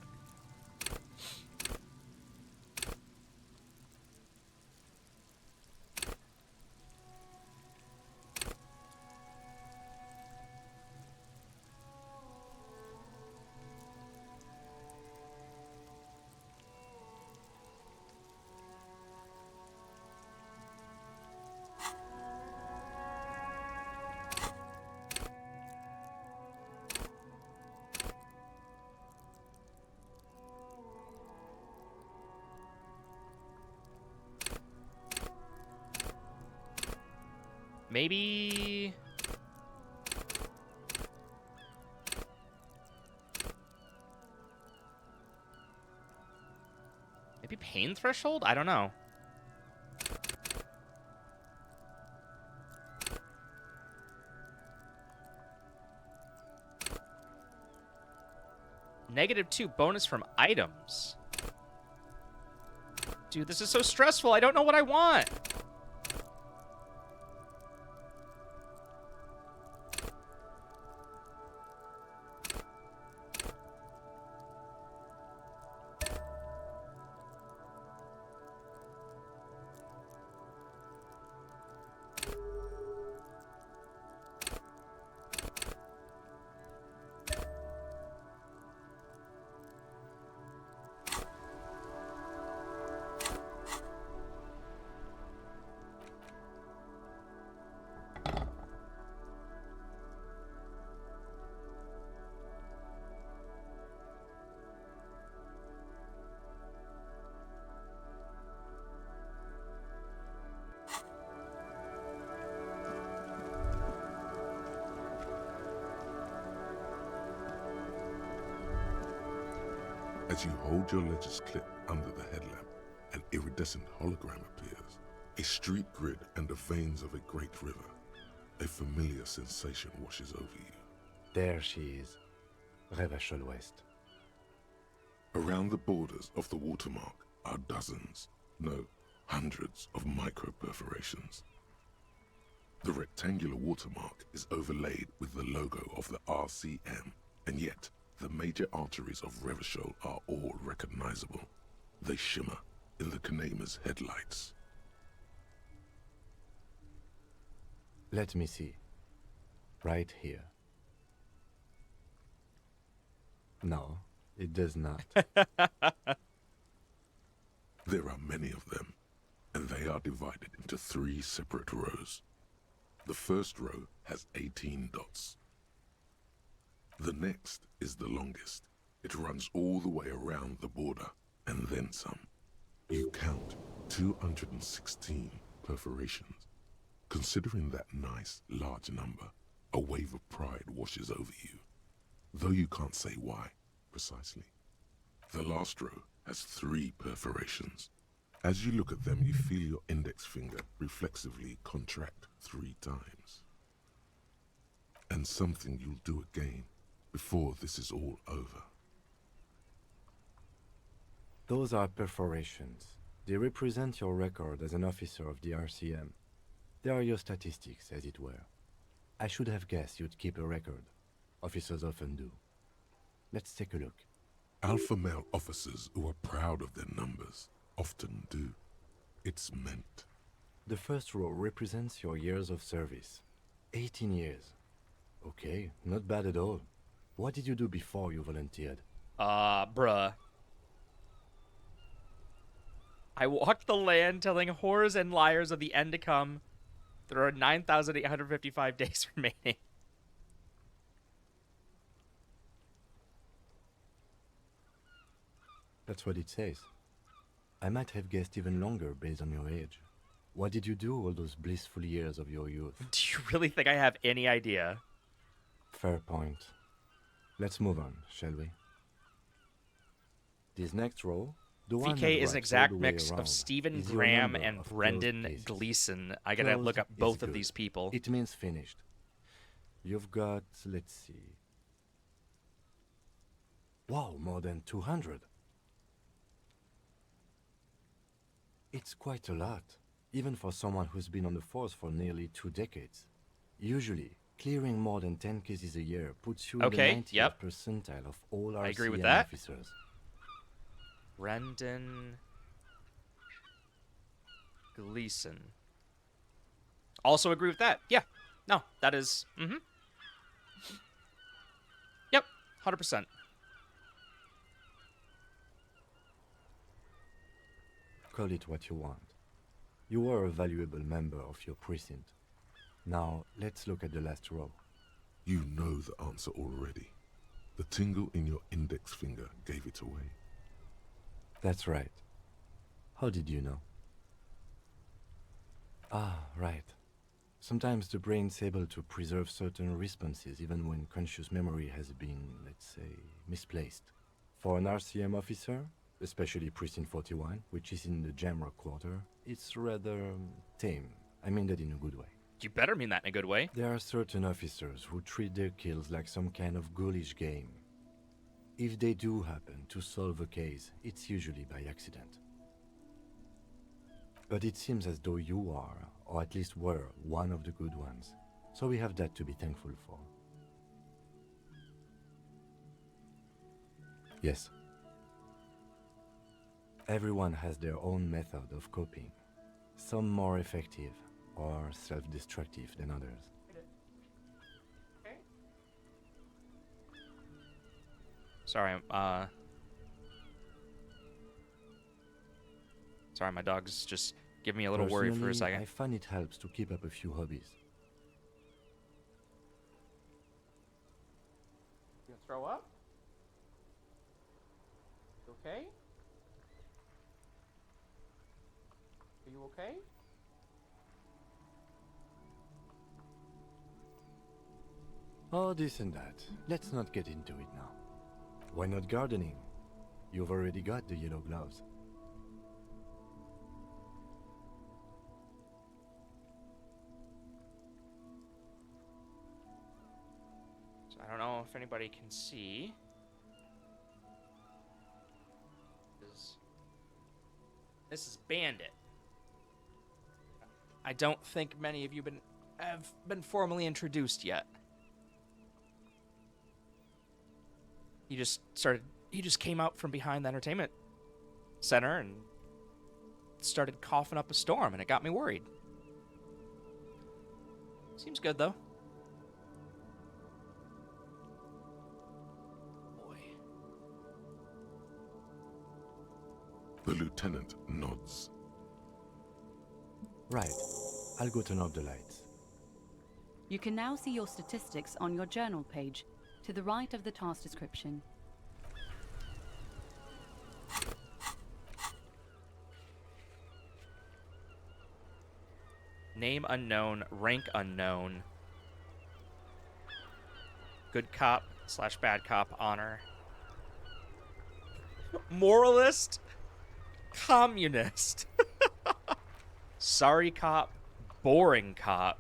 Maybe... Maybe pain threshold? I don't know. -2 bonus from items. Dude, this is so stressful. I don't know what I want. As you hold your ledger's clip under the headlamp, an iridescent hologram appears. A street grid and the veins of a great river. A familiar sensation washes over you. There she is. Revachol West. Around the borders of the watermark are dozens, no, hundreds of micro-perforations. The rectangular watermark is overlaid with the logo of the RCM, and yet the major arteries of Revachol are all recognizable. They shimmer in the Kanema's headlights. Let me see. Right here. No, it does not. There are many of them, and they are divided into 3 separate rows. The first row has 18 dots. The next is the longest. It runs all the way around the border, and then some. You count 216 perforations. Considering that nice, large number, a wave of pride washes over you, though you can't say why, precisely. The last row has 3 perforations. As you look at them, you feel your index finger reflexively contract 3 times. And something you'll do again before this is all over. Those are perforations. They represent your record as an officer of the RCM. They are your statistics, as it were. I should have guessed you'd keep a record. Officers often do. Let's take a look. Alpha male officers who are proud of their numbers often do. It's meant. The first row represents your years of service. 18 years. Okay, not bad at all. What did you do before you volunteered? Bruh. I walked the land telling whores and liars of the end to come. There are 9,855 days remaining. That's what it says. I might have guessed even longer based on your age. What did you do all those blissful years of your youth? Do you really think I have any idea? Fair point. Let's move on, shall we? This next row The one VK that is an writes all exact the way mix of around Stephen is your Graham number and of closed Brendan cases. Gleeson. I gotta look Closed up is both of good. these people. It means finished. You've got, let's see. Wow, more than 200. It's quite a lot, even for someone who's been on the force for nearly 2 decades. Usually, clearing more than 10 cases a year puts you in the 90th percentile of all RCM I agree with that. officers. Brendan Gleeson. Also agree with that. Yeah. No, that is... Yep, 100%. Call it what you want. You are a valuable member of your precinct. Now, let's look at the last row. You know the answer already. The tingle in your index finger gave it away. That's right. How did you know? Ah, right. Sometimes the brain's able to preserve certain responses even when conscious memory has been, let's say, misplaced. For an RCM officer, especially Precinct 41, which is in the Jamrock Quarter, it's rather tame. I mean that in a good way. You better mean that in a good way. There are certain officers who treat their kills like some kind of ghoulish game. If they do happen to solve a case, it's usually by accident. But it seems as though you are, or at least were, one of the good ones. So we have that to be thankful for. Yes. Everyone has their own method of coping. Some more effective or self-destructive than others. Sorry, sorry, my dog's just giving me a little worry for a second. I find it helps to keep up a few hobbies. You gonna throw up? You okay? Are you okay? Oh, this and that. Let's not get into it now. Why not gardening? You've already got the yellow gloves. So I don't know if anybody can see. This is Bandit. I don't think many of you have been formally introduced yet. He just came out from behind the entertainment center and started coughing up a storm, and it got me worried. Seems good, though. Boy. The lieutenant nods. Right. I'll go turn off the lights. You can now see your statistics on your journal page, to the right of the task description. Name unknown, rank unknown. Good cop / bad cop honor. Moralist. Communist. Sorry cop. Boring cop.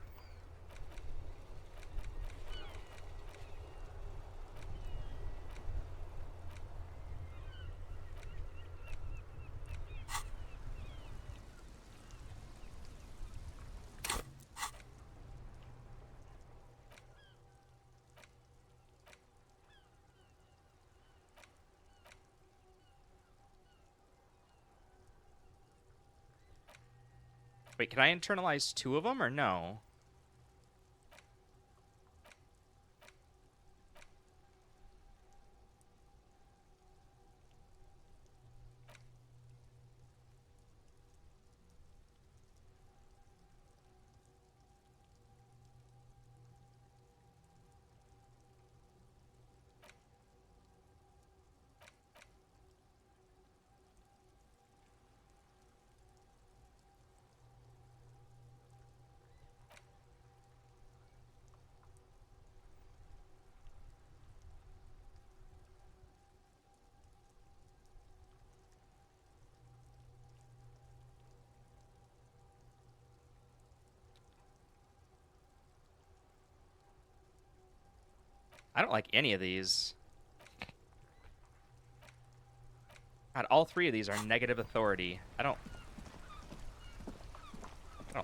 Wait, can I internalize 2 of them or no? I don't like any of these. God, all three of these are negative authority. I don't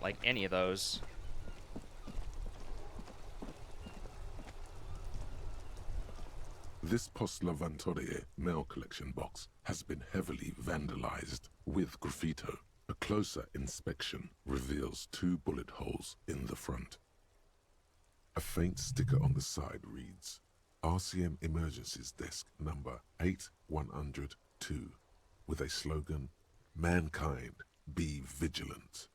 like any of those. This Post Lavatorie mail collection box has been heavily vandalized with graffito. A closer inspection reveals 2 bullet holes in the front. A faint sticker on the side reads, RCM Emergencies Desk number 8102, with a slogan, Mankind, be vigilant.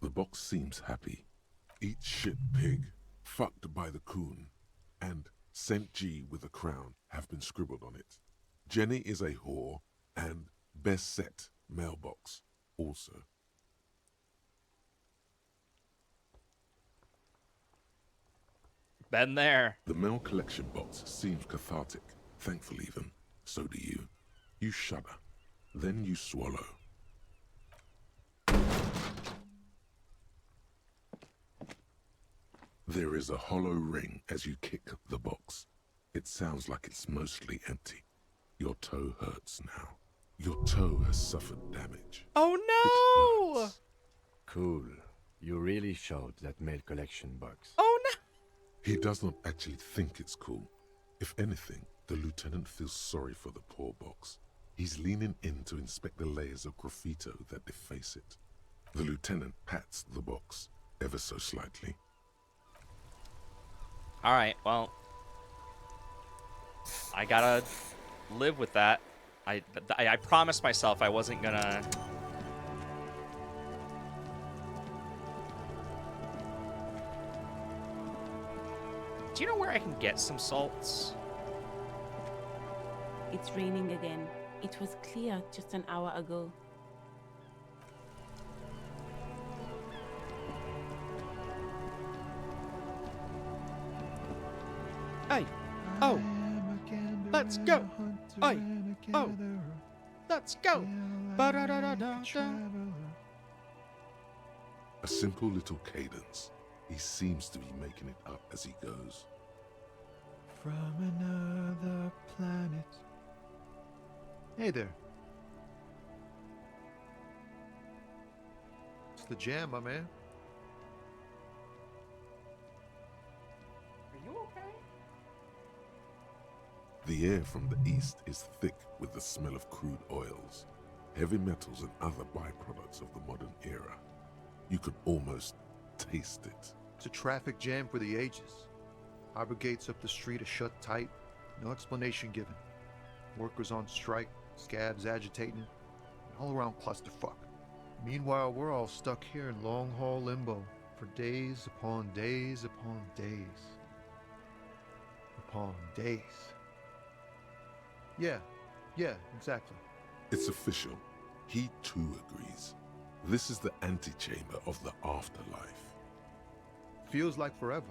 The box seems happy. Eat shit pig, fucked by the coon, and St. G with a crown have been scribbled on it. Jenny is a whore, and best set mailbox also. Been there. The mail collection box seems cathartic, thankful even. So do you. You shudder, then you swallow. There is a hollow ring as you kick the box. It sounds like it's mostly empty. Your toe hurts now. Your toe has suffered damage. Oh no! Cool. You really showed that mail collection box. Oh no! He does not actually think it's cool. If anything, the lieutenant feels sorry for the poor box. He's leaning in to inspect the layers of graffito that deface it. The lieutenant pats the box, ever so slightly. Alright, well, I gotta live with that. I promised myself I wasn't gonna... Do you know where I can get some salts? It's raining again. It was clear just an hour ago. Hey! Oh! Let's go! Hey! Oh! Let's go! Ba-da-da-da-da-da. A simple little cadence. He seems to be making it up as he goes. From another planet. Hey there. It's the jam, my man. Are you okay? The air from the east is thick with the smell of crude oils, heavy metals and other byproducts of the modern era. You could almost taste it. It's a traffic jam for the ages. Harbor gates up the street are shut tight, no explanation given. Workers on strike, scabs agitating, an all-around clusterfuck. Meanwhile, we're all stuck here in long-haul limbo for days upon days upon days. Upon days. Yeah, exactly. It's official. He too agrees. This is the antechamber of the afterlife. Feels like forever.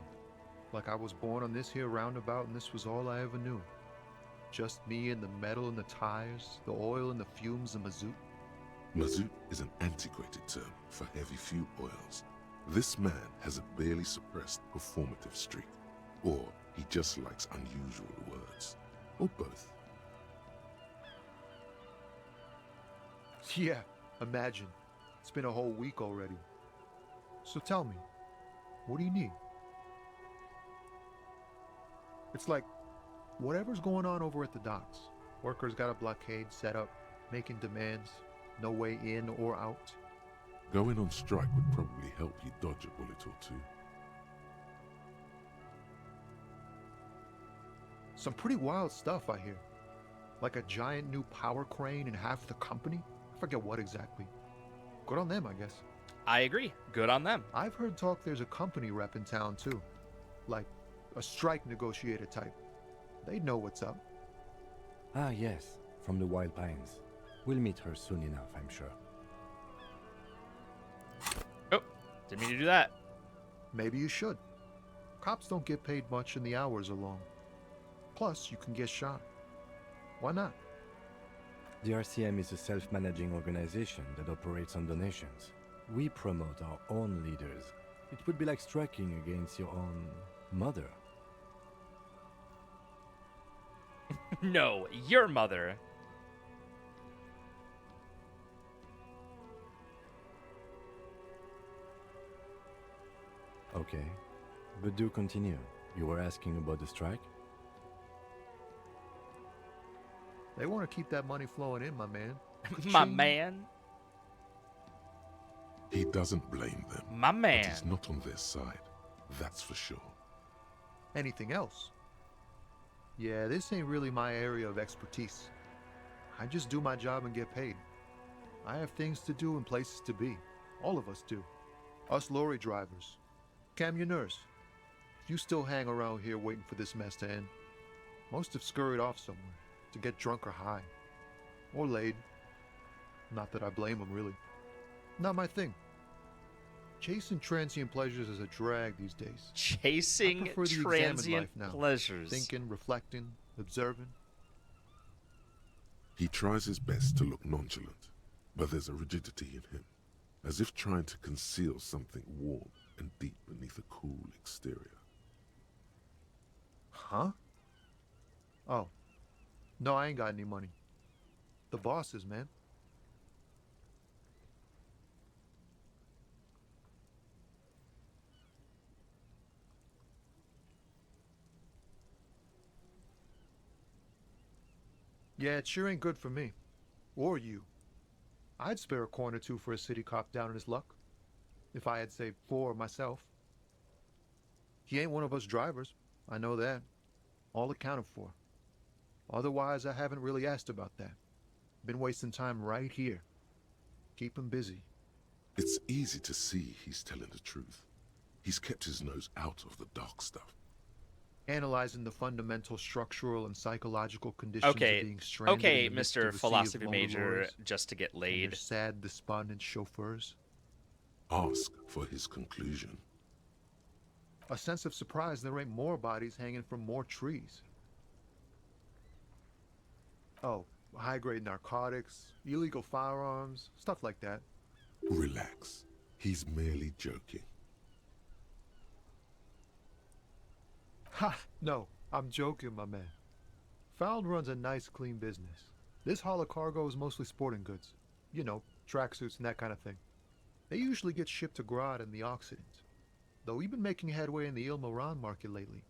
Like I was born on this here roundabout and this was all I ever knew. Just me and the metal and the tires, the oil and the fumes of mazout. Mazout is an antiquated term for heavy fuel oils. This man has a barely suppressed performative streak. Or he just likes unusual words. Or both. Yeah, imagine. It's been a whole week already. So tell me, what do you need? It's like, whatever's going on over at the docks. Workers got a blockade set up, making demands, no way in or out. Going on strike would probably help you dodge a bullet or two. Some pretty wild stuff, I hear. Like a giant new power crane in half the company? I forget what exactly. Good on them, I guess. I agree. Good on them. I've heard talk there's a company rep in town, too. Like, a strike negotiator type. They know what's up. Ah, yes, from the Wild Pines. We'll meet her soon enough, I'm sure. Oh, didn't mean to do that. Maybe you should. Cops don't get paid much and the hours are long. Plus, you can get shot. Why not? The RCM is a self-managing organization that operates on donations. We promote our own leaders. It would be like striking against your own mother. No, your mother. Okay, but do continue. You were asking about the strike? They want to keep that money flowing in, my man. My man. He doesn't blame them. My man. But he's not on their side. That's for sure. Anything else? Yeah, this ain't really my area of expertise. I just do my job and get paid. I have things to do and places to be. All of us do. Us lorry drivers. Camionneurs. You still hang around here waiting for this mess to end. Most have scurried off somewhere to get drunk or high. Or laid. Not that I blame them, really. Not my thing. Chasing transient pleasures is a drag these days. Chasing transient pleasures. Thinking, reflecting, observing. He tries his best to look nonchalant, but there's a rigidity in him, as if trying to conceal something warm and deep beneath a cool exterior. Huh? Oh. No, I ain't got any money. The bosses, man. Yeah, it sure ain't good for me. Or you. I'd spare a coin or two for a city cop down in his luck. If I had saved 4 myself. He ain't one of us drivers. I know that. All accounted for. Otherwise, I haven't really asked about that. Been wasting time right here. Keep him busy. It's easy to see he's telling the truth. He's kept his nose out of the dark stuff. Analyzing the fundamental structural and psychological conditions of being stranded Okay, in the midst of Mr. a sea of Philosophy lonely Major, lorries just to get and laid. their sad, despondent chauffeurs. Ask for his conclusion. A sense of surprise there ain't more bodies hanging from more trees. Oh, high-grade narcotics, illegal firearms, stuff like that. Relax. He's merely joking. Ha! No, I'm joking, my man. Found runs a nice, clean business. This haul of cargo is mostly sporting goods. You know, tracksuits and that kind of thing. They usually get shipped to Grodd in the Occident. Though we've been making headway in the Il Moran market lately.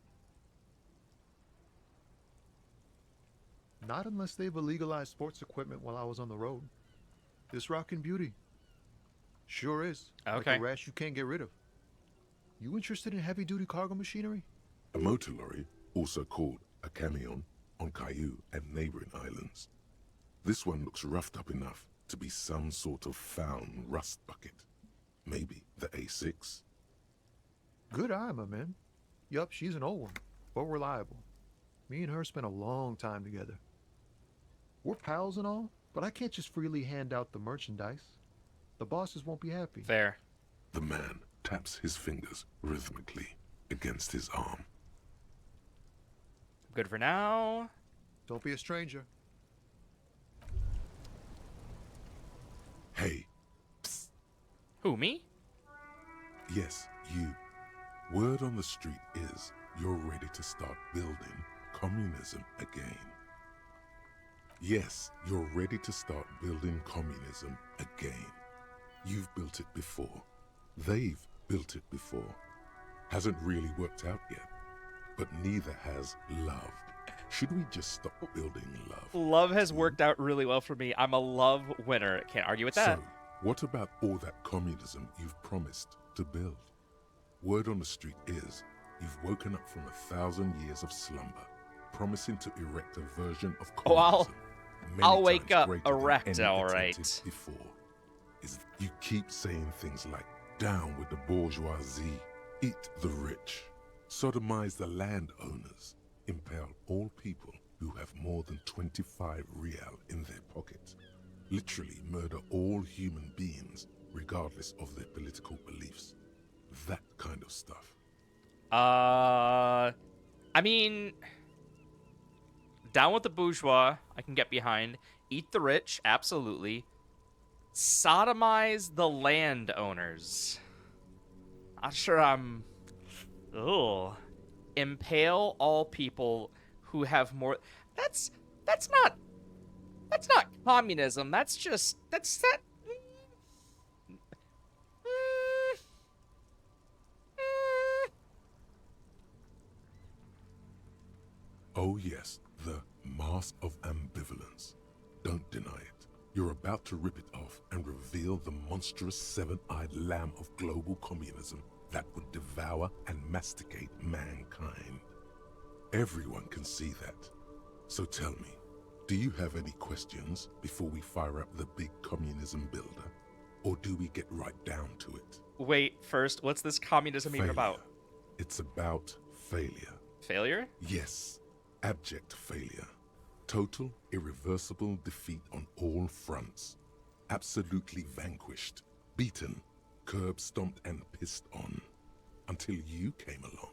Not unless they've illegalized sports equipment while I was on the road. This rockin' beauty. Sure is. Okay. Like a rash you can't get rid of. You interested in heavy-duty cargo machinery? A motor lorry, also called a camion, on Caillou and neighboring islands. This one looks roughed up enough to be some sort of found rust bucket. Maybe the A6. Good eye, my man. Yup, she's an old one, but reliable. Me and her spent a long time together. We're pals and all, but I can't just freely hand out the merchandise. The bosses won't be happy. Fair. The man taps his fingers rhythmically against his arm. Good for now. Don't be a stranger. Hey. Psst. Who, me? Yes, you. Word on the street is you're ready to start building communism again. Yes, you're ready to start building communism again. You've built it before. They've built it before. Hasn't really worked out yet. But neither has love. Should we just stop building love? Love has worked out really well for me. I'm a love winner. Can't argue with that. So, what about all that communism you've promised to build? Word on the street is you've woken up from 1,000 years of slumber, promising to erect a version of communism. I'll wake up greater than erect, any all attempted right. Before. You keep saying things like, down with the bourgeoisie, eat the rich, sodomize the landowners, impale all people who have more than 25 real in their pocket, literally murder all human beings regardless of their political beliefs. That kind of stuff. I mean, down with the bourgeois, I can get behind. Eat the rich, absolutely. Sodomize the landowners. Not sure I'm... Ugh. Impale all people who have more... That's not communism. That's just... That's... That... Oh yes, the mask of ambivalence. Don't deny it. You're about to rip it off and reveal the monstrous seven-eyed lamb of global communism that would devour and masticate mankind. Everyone can see that. So tell me, do you have any questions before we fire up the big communism builder? Or do we get right down to it? Wait, first, what's this communism even about? It's about failure. Failure? Yes, abject failure. Total, irreversible defeat on all fronts. Absolutely vanquished, beaten, curb-stomped and pissed on. Until you came along.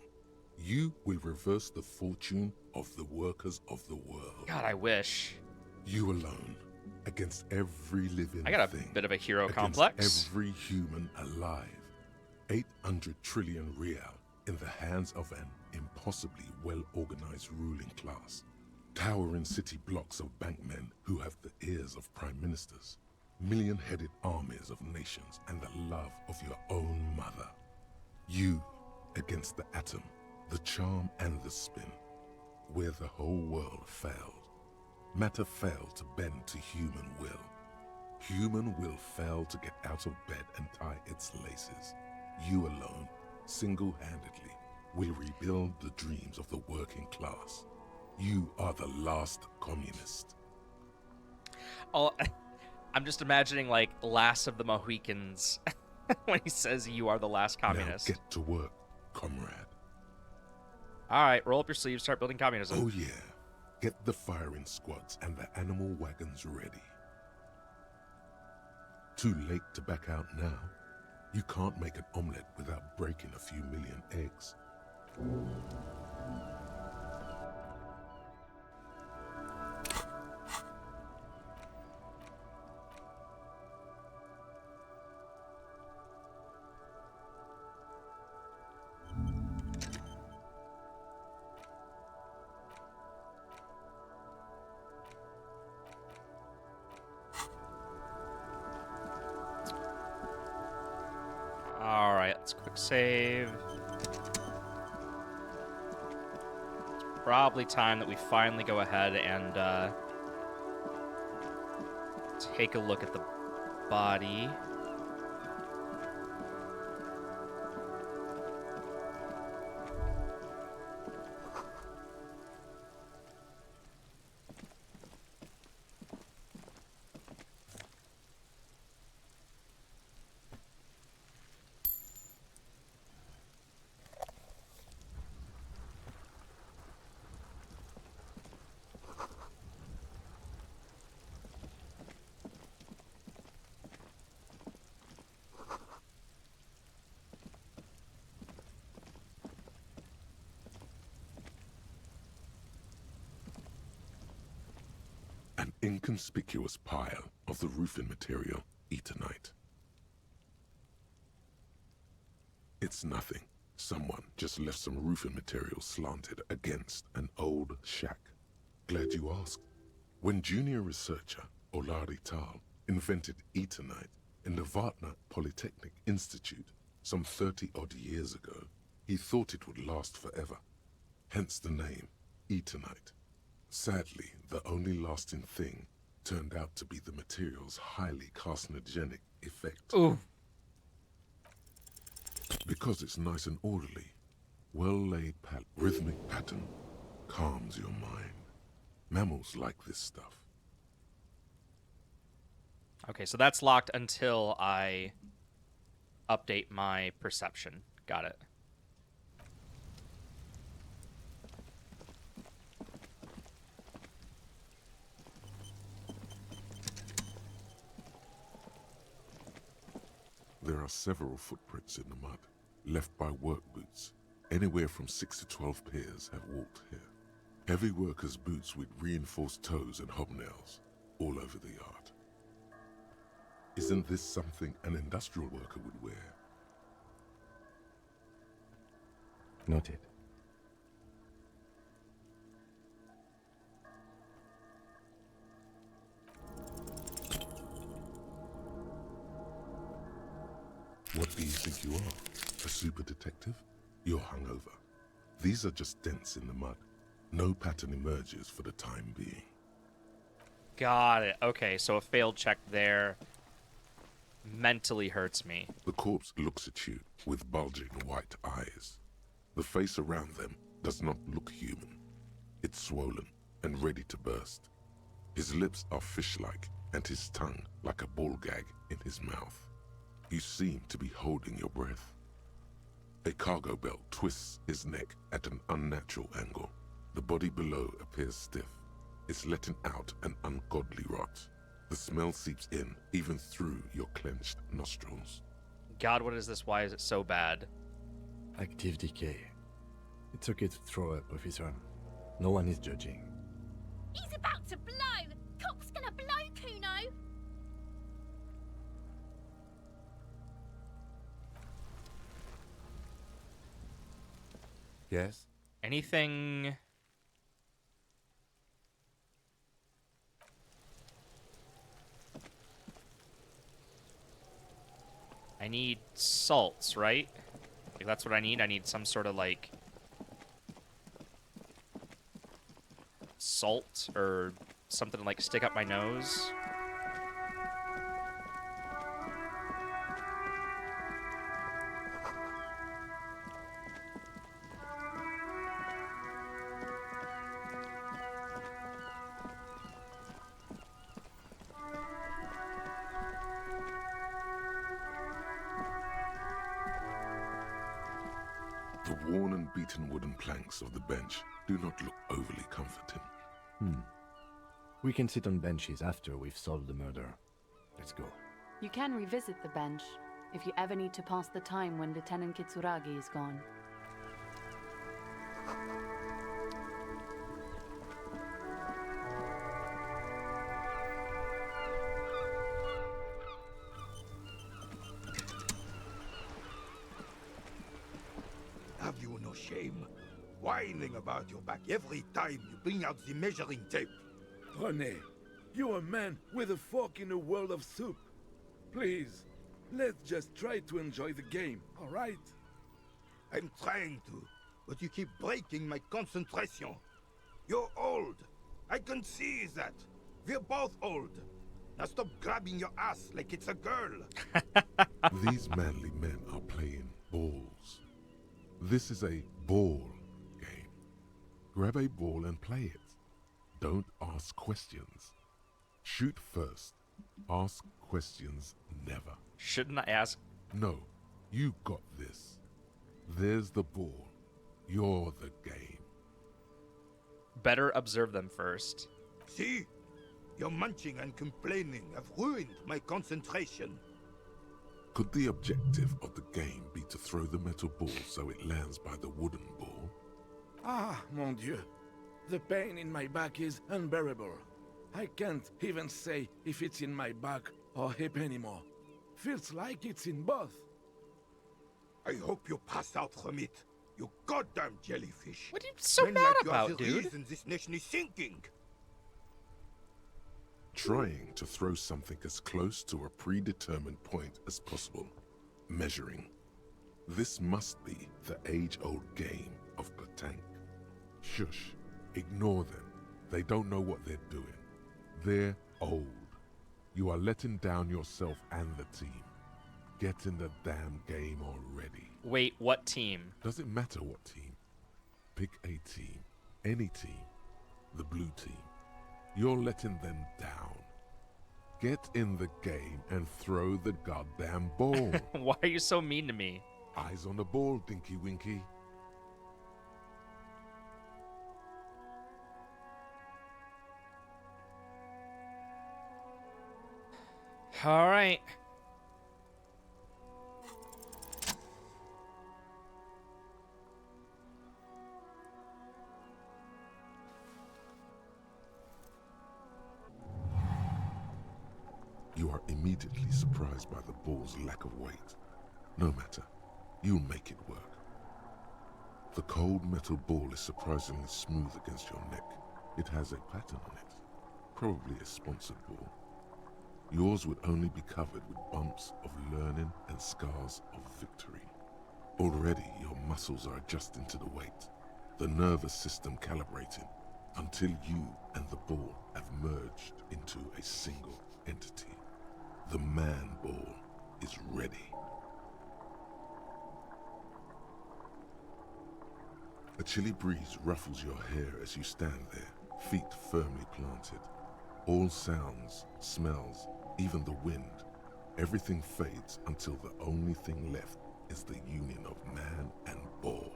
You will reverse the fortune of the workers of the world. God, I wish. You alone, against every living thing. I got a bit of a hero complex. Every human alive. 800 trillion real in the hands of an impossibly well-organized ruling class. Towering city blocks of bankmen who have the ears of prime ministers. Million-headed armies of nations and the love of your own mother. You against the atom, the charm and the spin. Where the whole world failed. Matter failed to bend to human will. Human will failed to get out of bed and tie its laces. You alone, single-handedly, will rebuild the dreams of the working class. You are the last communist. Oh, I'm just imagining, like, Last of the Mohicans when he says you are the last communist. Now get to work, comrade. All right, roll up your sleeves, start building communism. Oh yeah, get the firing squads and the animal wagons ready. Too late to back out now. You can't make an omelette without breaking a few million eggs. Alright, let's quick save. It's probably time that we finally go ahead and take a look at the body. An inconspicuous pile of the roofing material, Eternite. It's nothing. Someone just left some roofing material slanted against an old shack. Glad you asked. When junior researcher Olari Tal invented Eternite in the Vartna Polytechnic Institute some 30-odd years ago, he thought it would last forever. Hence the name, Eternite. Sadly, the only lasting thing turned out to be the material's highly carcinogenic effect. Ooh. Because it's nice and orderly, well-laid rhythmic pattern calms your mind. Mammals like this stuff. Okay, so that's locked until I update my perception. Got it. There are several footprints in the mud, left by work boots. Anywhere from 6 to 12 pairs have walked here. Heavy workers' boots with reinforced toes and hobnails. all over the yard. Isn't this something an industrial worker would wear? Noted. What do you think you are? A super detective? You're hungover. These are just dents in the mud. No pattern emerges for the time being. Got it. Okay, so a failed check there mentally hurts me. The corpse looks at you with bulging white eyes. The face around them does not look human. It's swollen and ready to burst. His lips are fish-like and his tongue like a ball gag in his mouth. You seem to be holding your breath. A cargo belt twists his neck at an unnatural angle. The body below appears stiff. It's letting out an ungodly rot. The smell seeps in, even through your clenched nostrils. God, what is this? Why is it so bad? Active decay. It's okay to throw up, officer. No one is judging. He's about to blow! Cock's gonna blow, Kuno! Yes? Anything... I need salts, right? Like, that's what I need. I need some sort of, like, salt or something to, like, stick up my nose. The worn and beaten wooden planks of the bench do not look overly comforting. We can sit on benches after we've solved the murder. Let's go. You can revisit the bench if you ever need to pass the time when Lieutenant Kitsuragi is gone. Have you no shame? Whining about your back every time you bring out the measuring tape. René, you're a man with a fork in a world of soup. Please, let's just try to enjoy the game, all right? I'm trying to, but you keep breaking my concentration. You're old. I can see that. We're both old. Now stop grabbing your ass like it's a girl. These manly men are playing balls. This is a ball game. Grab a ball and play it. Don't ask questions. Shoot first. Ask questions never. Shouldn't I ask? No, you got this. There's the ball. You're the game. Better observe them first. See? Your munching and complaining have ruined my concentration. Could the objective of the game be to throw the metal ball so it lands by the wooden ball? Ah, mon Dieu. The pain in my back is unbearable. I can't even say if it's in my back or hip anymore. Feels like it's in both. I hope you pass out from it, you goddamn jellyfish. What are you so Men mad like you are about, the dude? reason this nation is sinking. Trying to throw something as close to a predetermined point as possible. Measuring. This must be the age-old game of petanque. Shush. Ignore them. They don't know what they're doing. They're old. You are letting down yourself and the team. Get in the damn game already. Wait, what team? Doesn't matter what team. Pick a team. Any team. The blue team. You're letting them down. Get in the game and throw the goddamn ball. Why are you so mean to me? Eyes on the ball, Dinky Winky. All right. immediately surprised by the ball's lack of weight. No matter, you'll make it work. The cold metal ball is surprisingly smooth against your neck. It has a pattern on it, probably a sponsored ball. Yours would only be covered with bumps of learning and scars of victory. Already your muscles are adjusting to the weight, the nervous system calibrating, until you and the ball have merged into a single entity. The man ball is ready. A chilly breeze ruffles your hair as you stand there, feet firmly planted. All sounds, smells, even the wind, everything fades until the only thing left is the union of man and ball.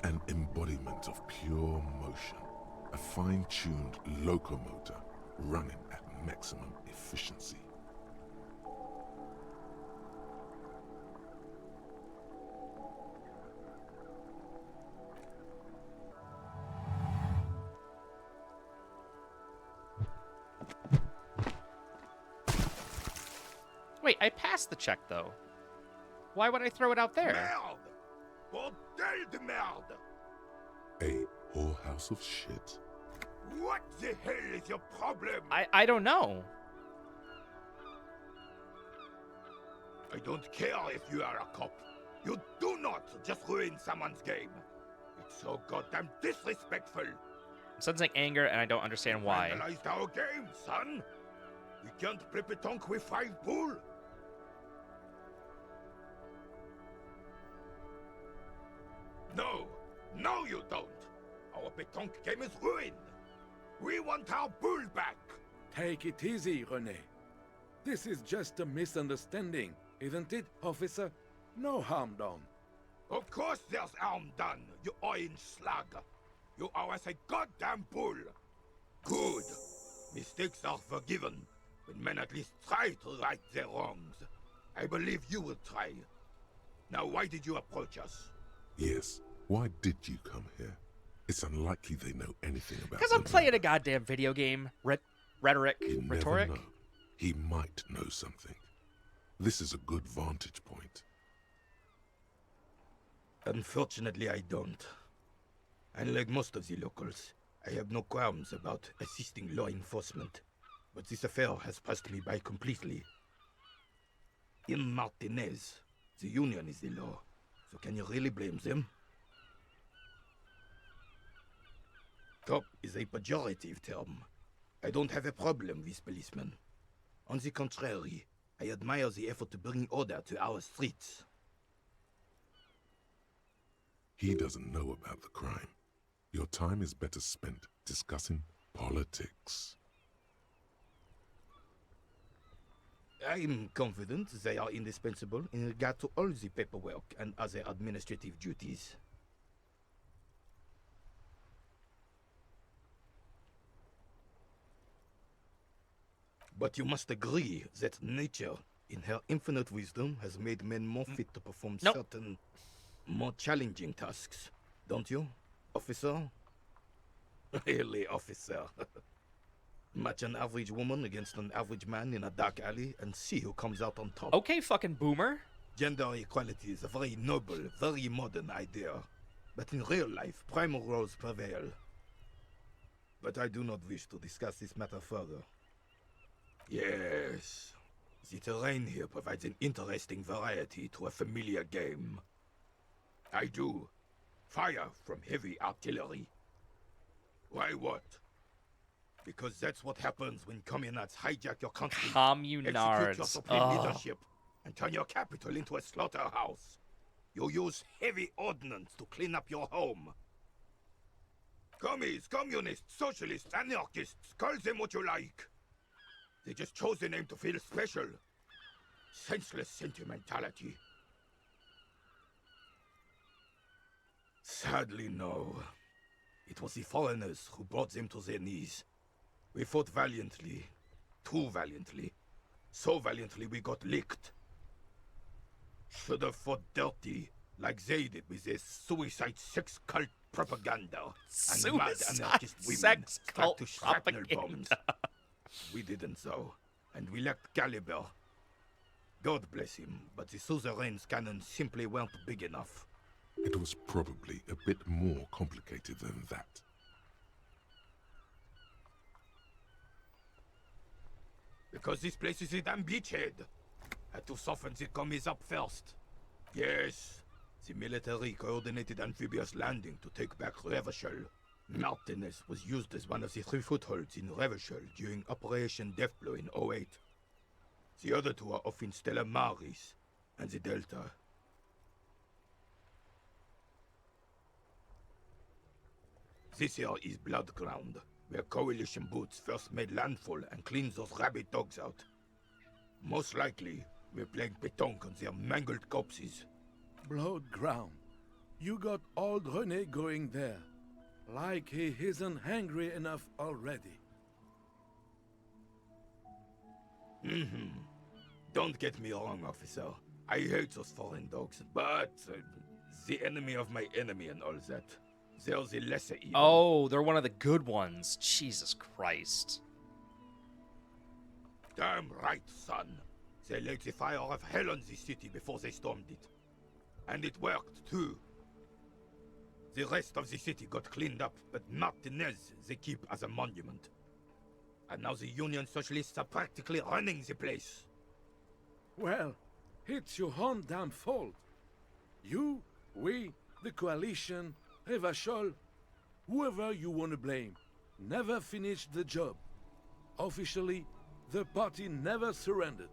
An embodiment of pure motion, a fine-tuned locomotor running at maximum efficiency. Wait, I passed the check, though. Why would I throw it out there? Merde! Bordel de merde! A whorehouse of shit? What the hell is your problem? I don't know. I don't care if you are a cop. You do not just ruin someone's game. It's so goddamn disrespectful. I'm sensing anger, and I don't understand why. Vandalized our game, son. We can't play pétanque with 5 bull. No, you don't. Our pétanque game is ruined. We want our bull back. Take it easy, René. This is just a misunderstanding, isn't it, officer? No harm done. Of course there's harm done, you orange slug. You owe us a goddamn bull. Good. Mistakes are forgiven when men at least try to right their wrongs. I believe you will try. Now, why did you approach us? Yes, why did you come here? It's unlikely they know anything about Because I'm playing a goddamn video game. Rhetoric. Rhetoric? Never know. He might know something. This is a good vantage point. Unfortunately, I don't. Unlike most of the locals, I have no qualms about assisting law enforcement. But this affair has passed me by completely. In Martinez, the Union is the law. So can you really blame them? Cop is a pejorative term. I don't have a problem with policemen. On the contrary, I admire the effort to bring order to our streets. He doesn't know about the crime. Your time is better spent discussing politics. I'm confident they are indispensable in regard to all the paperwork and other administrative duties. But you must agree that nature, in her infinite wisdom, has made men more fit to perform certain, more challenging tasks. Don't you, officer? Really, officer. Match an average woman against an average man in a dark alley and see who comes out on top. Okay, fucking boomer. Gender equality is a very noble, very modern idea. But in real life, primal roles prevail. But I do not wish to discuss this matter further. Yes, the terrain here provides an interesting variety to a familiar game. I do. Fire from heavy artillery. Why what? Because that's what happens when communards hijack your country, execute your supreme leadership, and turn your capital into a slaughterhouse. You use heavy ordnance to clean up your home. Commies, communists, socialists, anarchists, call them what you like. They just chose the name to feel special. Senseless sentimentality. Sadly, no. It was the foreigners who brought them to their knees. We fought valiantly. Too valiantly. So valiantly we got licked. Should have fought dirty, like they did with their suicide sex cult propaganda and mad anarchist women sex strapped cult to shrapnel bombs. propaganda. We didn't so, and we lacked caliber. God bless him, but the suzerain's cannons simply weren't big enough. It was probably a bit more complicated than that. Because this place is a damn beachhead. Had to soften the commies up first. Yes, the military coordinated amphibious landing to take back Revachol. Martinez was used as one of the 3 footholds in Revachol during Operation Deathblow in 08. The other 2 are off in Stella Maris and the Delta. This here is Blood Ground, where Coalition boots first made landfall and cleaned those rabid dogs out. Most likely, we're playing pétanque on their mangled corpses. Blood ground. You got old René going there. Like he isn't hungry enough already. Don't get me wrong, officer. I hate those foreign dogs, but the enemy of my enemy and all that. They're the lesser evil. Oh, they're one of the good ones. Jesus Christ. Damn right, son. They laid the fire of hell on the city before they stormed it. And it worked, too. The rest of the city got cleaned up, but Martinez they keep as a monument. And now the Union Socialists are practically running the place. Well, it's your own damn fault. You, we, the coalition, Revachol, whoever you want to blame, never finished the job. Officially, the party never surrendered.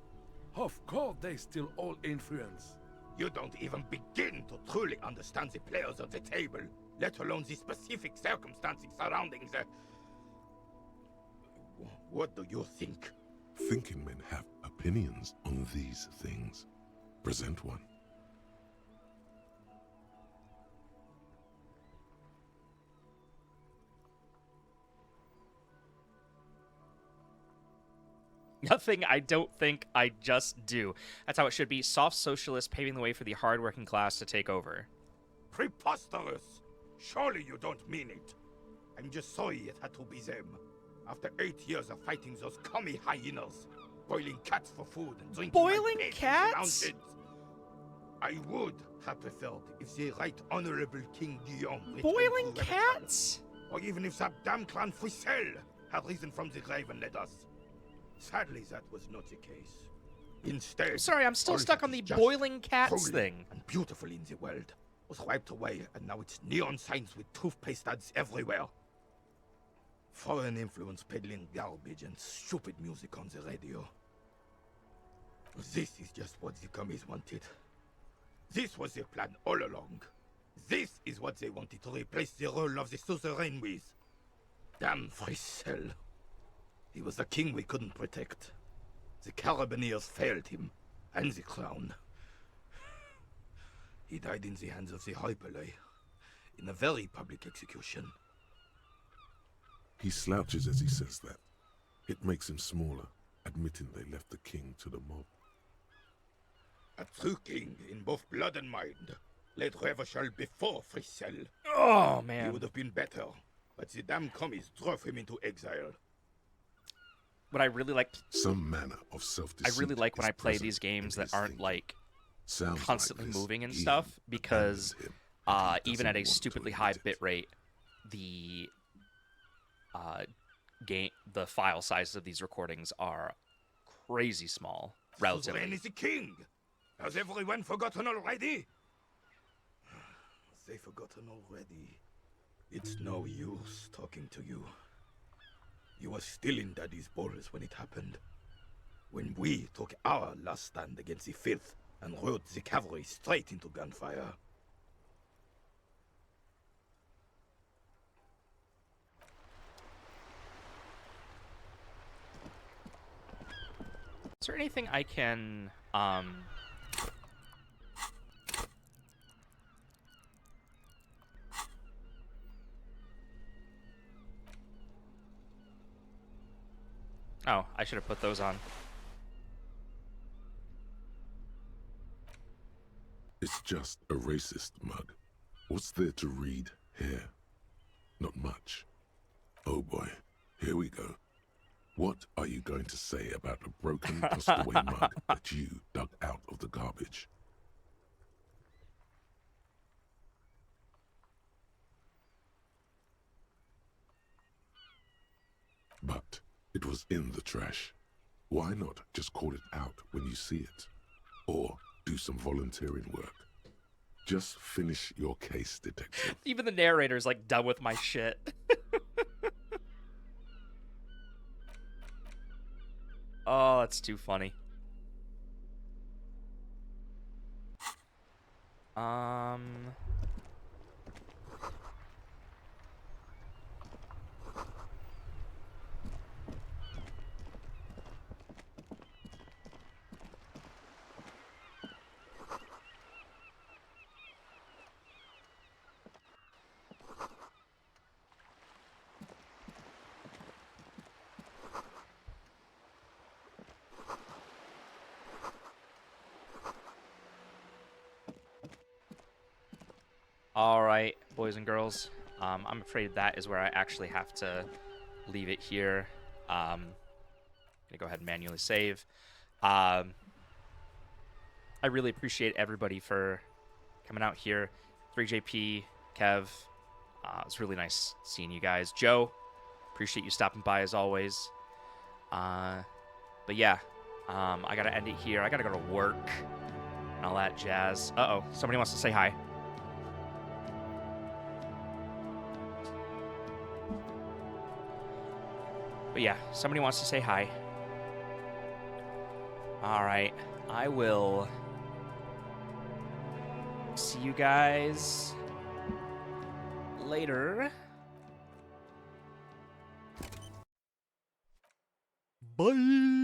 Of course they still hold influence. You don't even begin to truly understand the players at the table, let alone the specific circumstances surrounding the... What do you think? Thinking men have opinions on these things. Present one. Nothing I don't think, I just do. That's how it should be. Soft socialists paving the way for the hard-working class to take over. Preposterous! Surely you don't mean it. I'm just sorry it had to be them. After 8 years of fighting those commie hyenas, boiling cats for food and drinking Boiling my cats? I would have preferred if the Right Honorable King Guillaume returned Boiling to Revachol. cats? Or even if that damn clan Frisell had risen from the grave and led us. Sadly, that was not the case. Instead, I'm sorry, I'm still all stuck that on is the just, boiling cats holy, thing. and beautiful in the world was wiped away, and now it's neon signs with toothpaste ads everywhere. Foreign influence peddling garbage and stupid music on the radio. This is just what the commies wanted. This was their plan all along. This is what they wanted to replace the role of the suzerain with. Damn Frisell. He was the king we couldn't protect. The Carabineers failed him, and the crown. He died in the hands of the Hyperlay, in a very public execution. He slouches as he says that. It makes him smaller, admitting they left the king to the mob. A true king in both blood and mind led Revachol before Frisell. Oh, man. He would have been better, but the damn commies drove him into exile. What I really like... Some manner of self-deceit. I really like when I play these games that aren't, like, constantly moving and stuff, because even at a stupidly high bitrate, the the file sizes of these recordings are crazy small, relatively. Suzerain is the king! Has everyone forgotten already? They forgotten already. It's no use talking to you. You were still in Daddy's balls when it happened. When we took our last stand against the filth and rode the cavalry straight into gunfire. Is there anything I can, Oh, I should have put those on. It's just a racist mug. What's there to read Here. Not much. Oh boy, here we go. What are you going to say about a broken castaway mug that you dug out of the garbage? But it was in the trash. Why not just call it out when you see it? Or do some volunteering work. Just finish your case, detective. Even the narrator's like done with my shit. Oh, that's too funny. All right, boys and girls. I'm afraid that is where I actually have to leave it here. Gonna go ahead and manually save. I really appreciate everybody for coming out here. 3JP, Kev, it's really nice seeing you guys. Joe, appreciate you stopping by as always. But yeah, I gotta end it here. I gotta go to work and all that jazz. Uh-oh, somebody wants to say hi. But yeah, somebody wants to say hi. All right, I will see you guys later. Bye.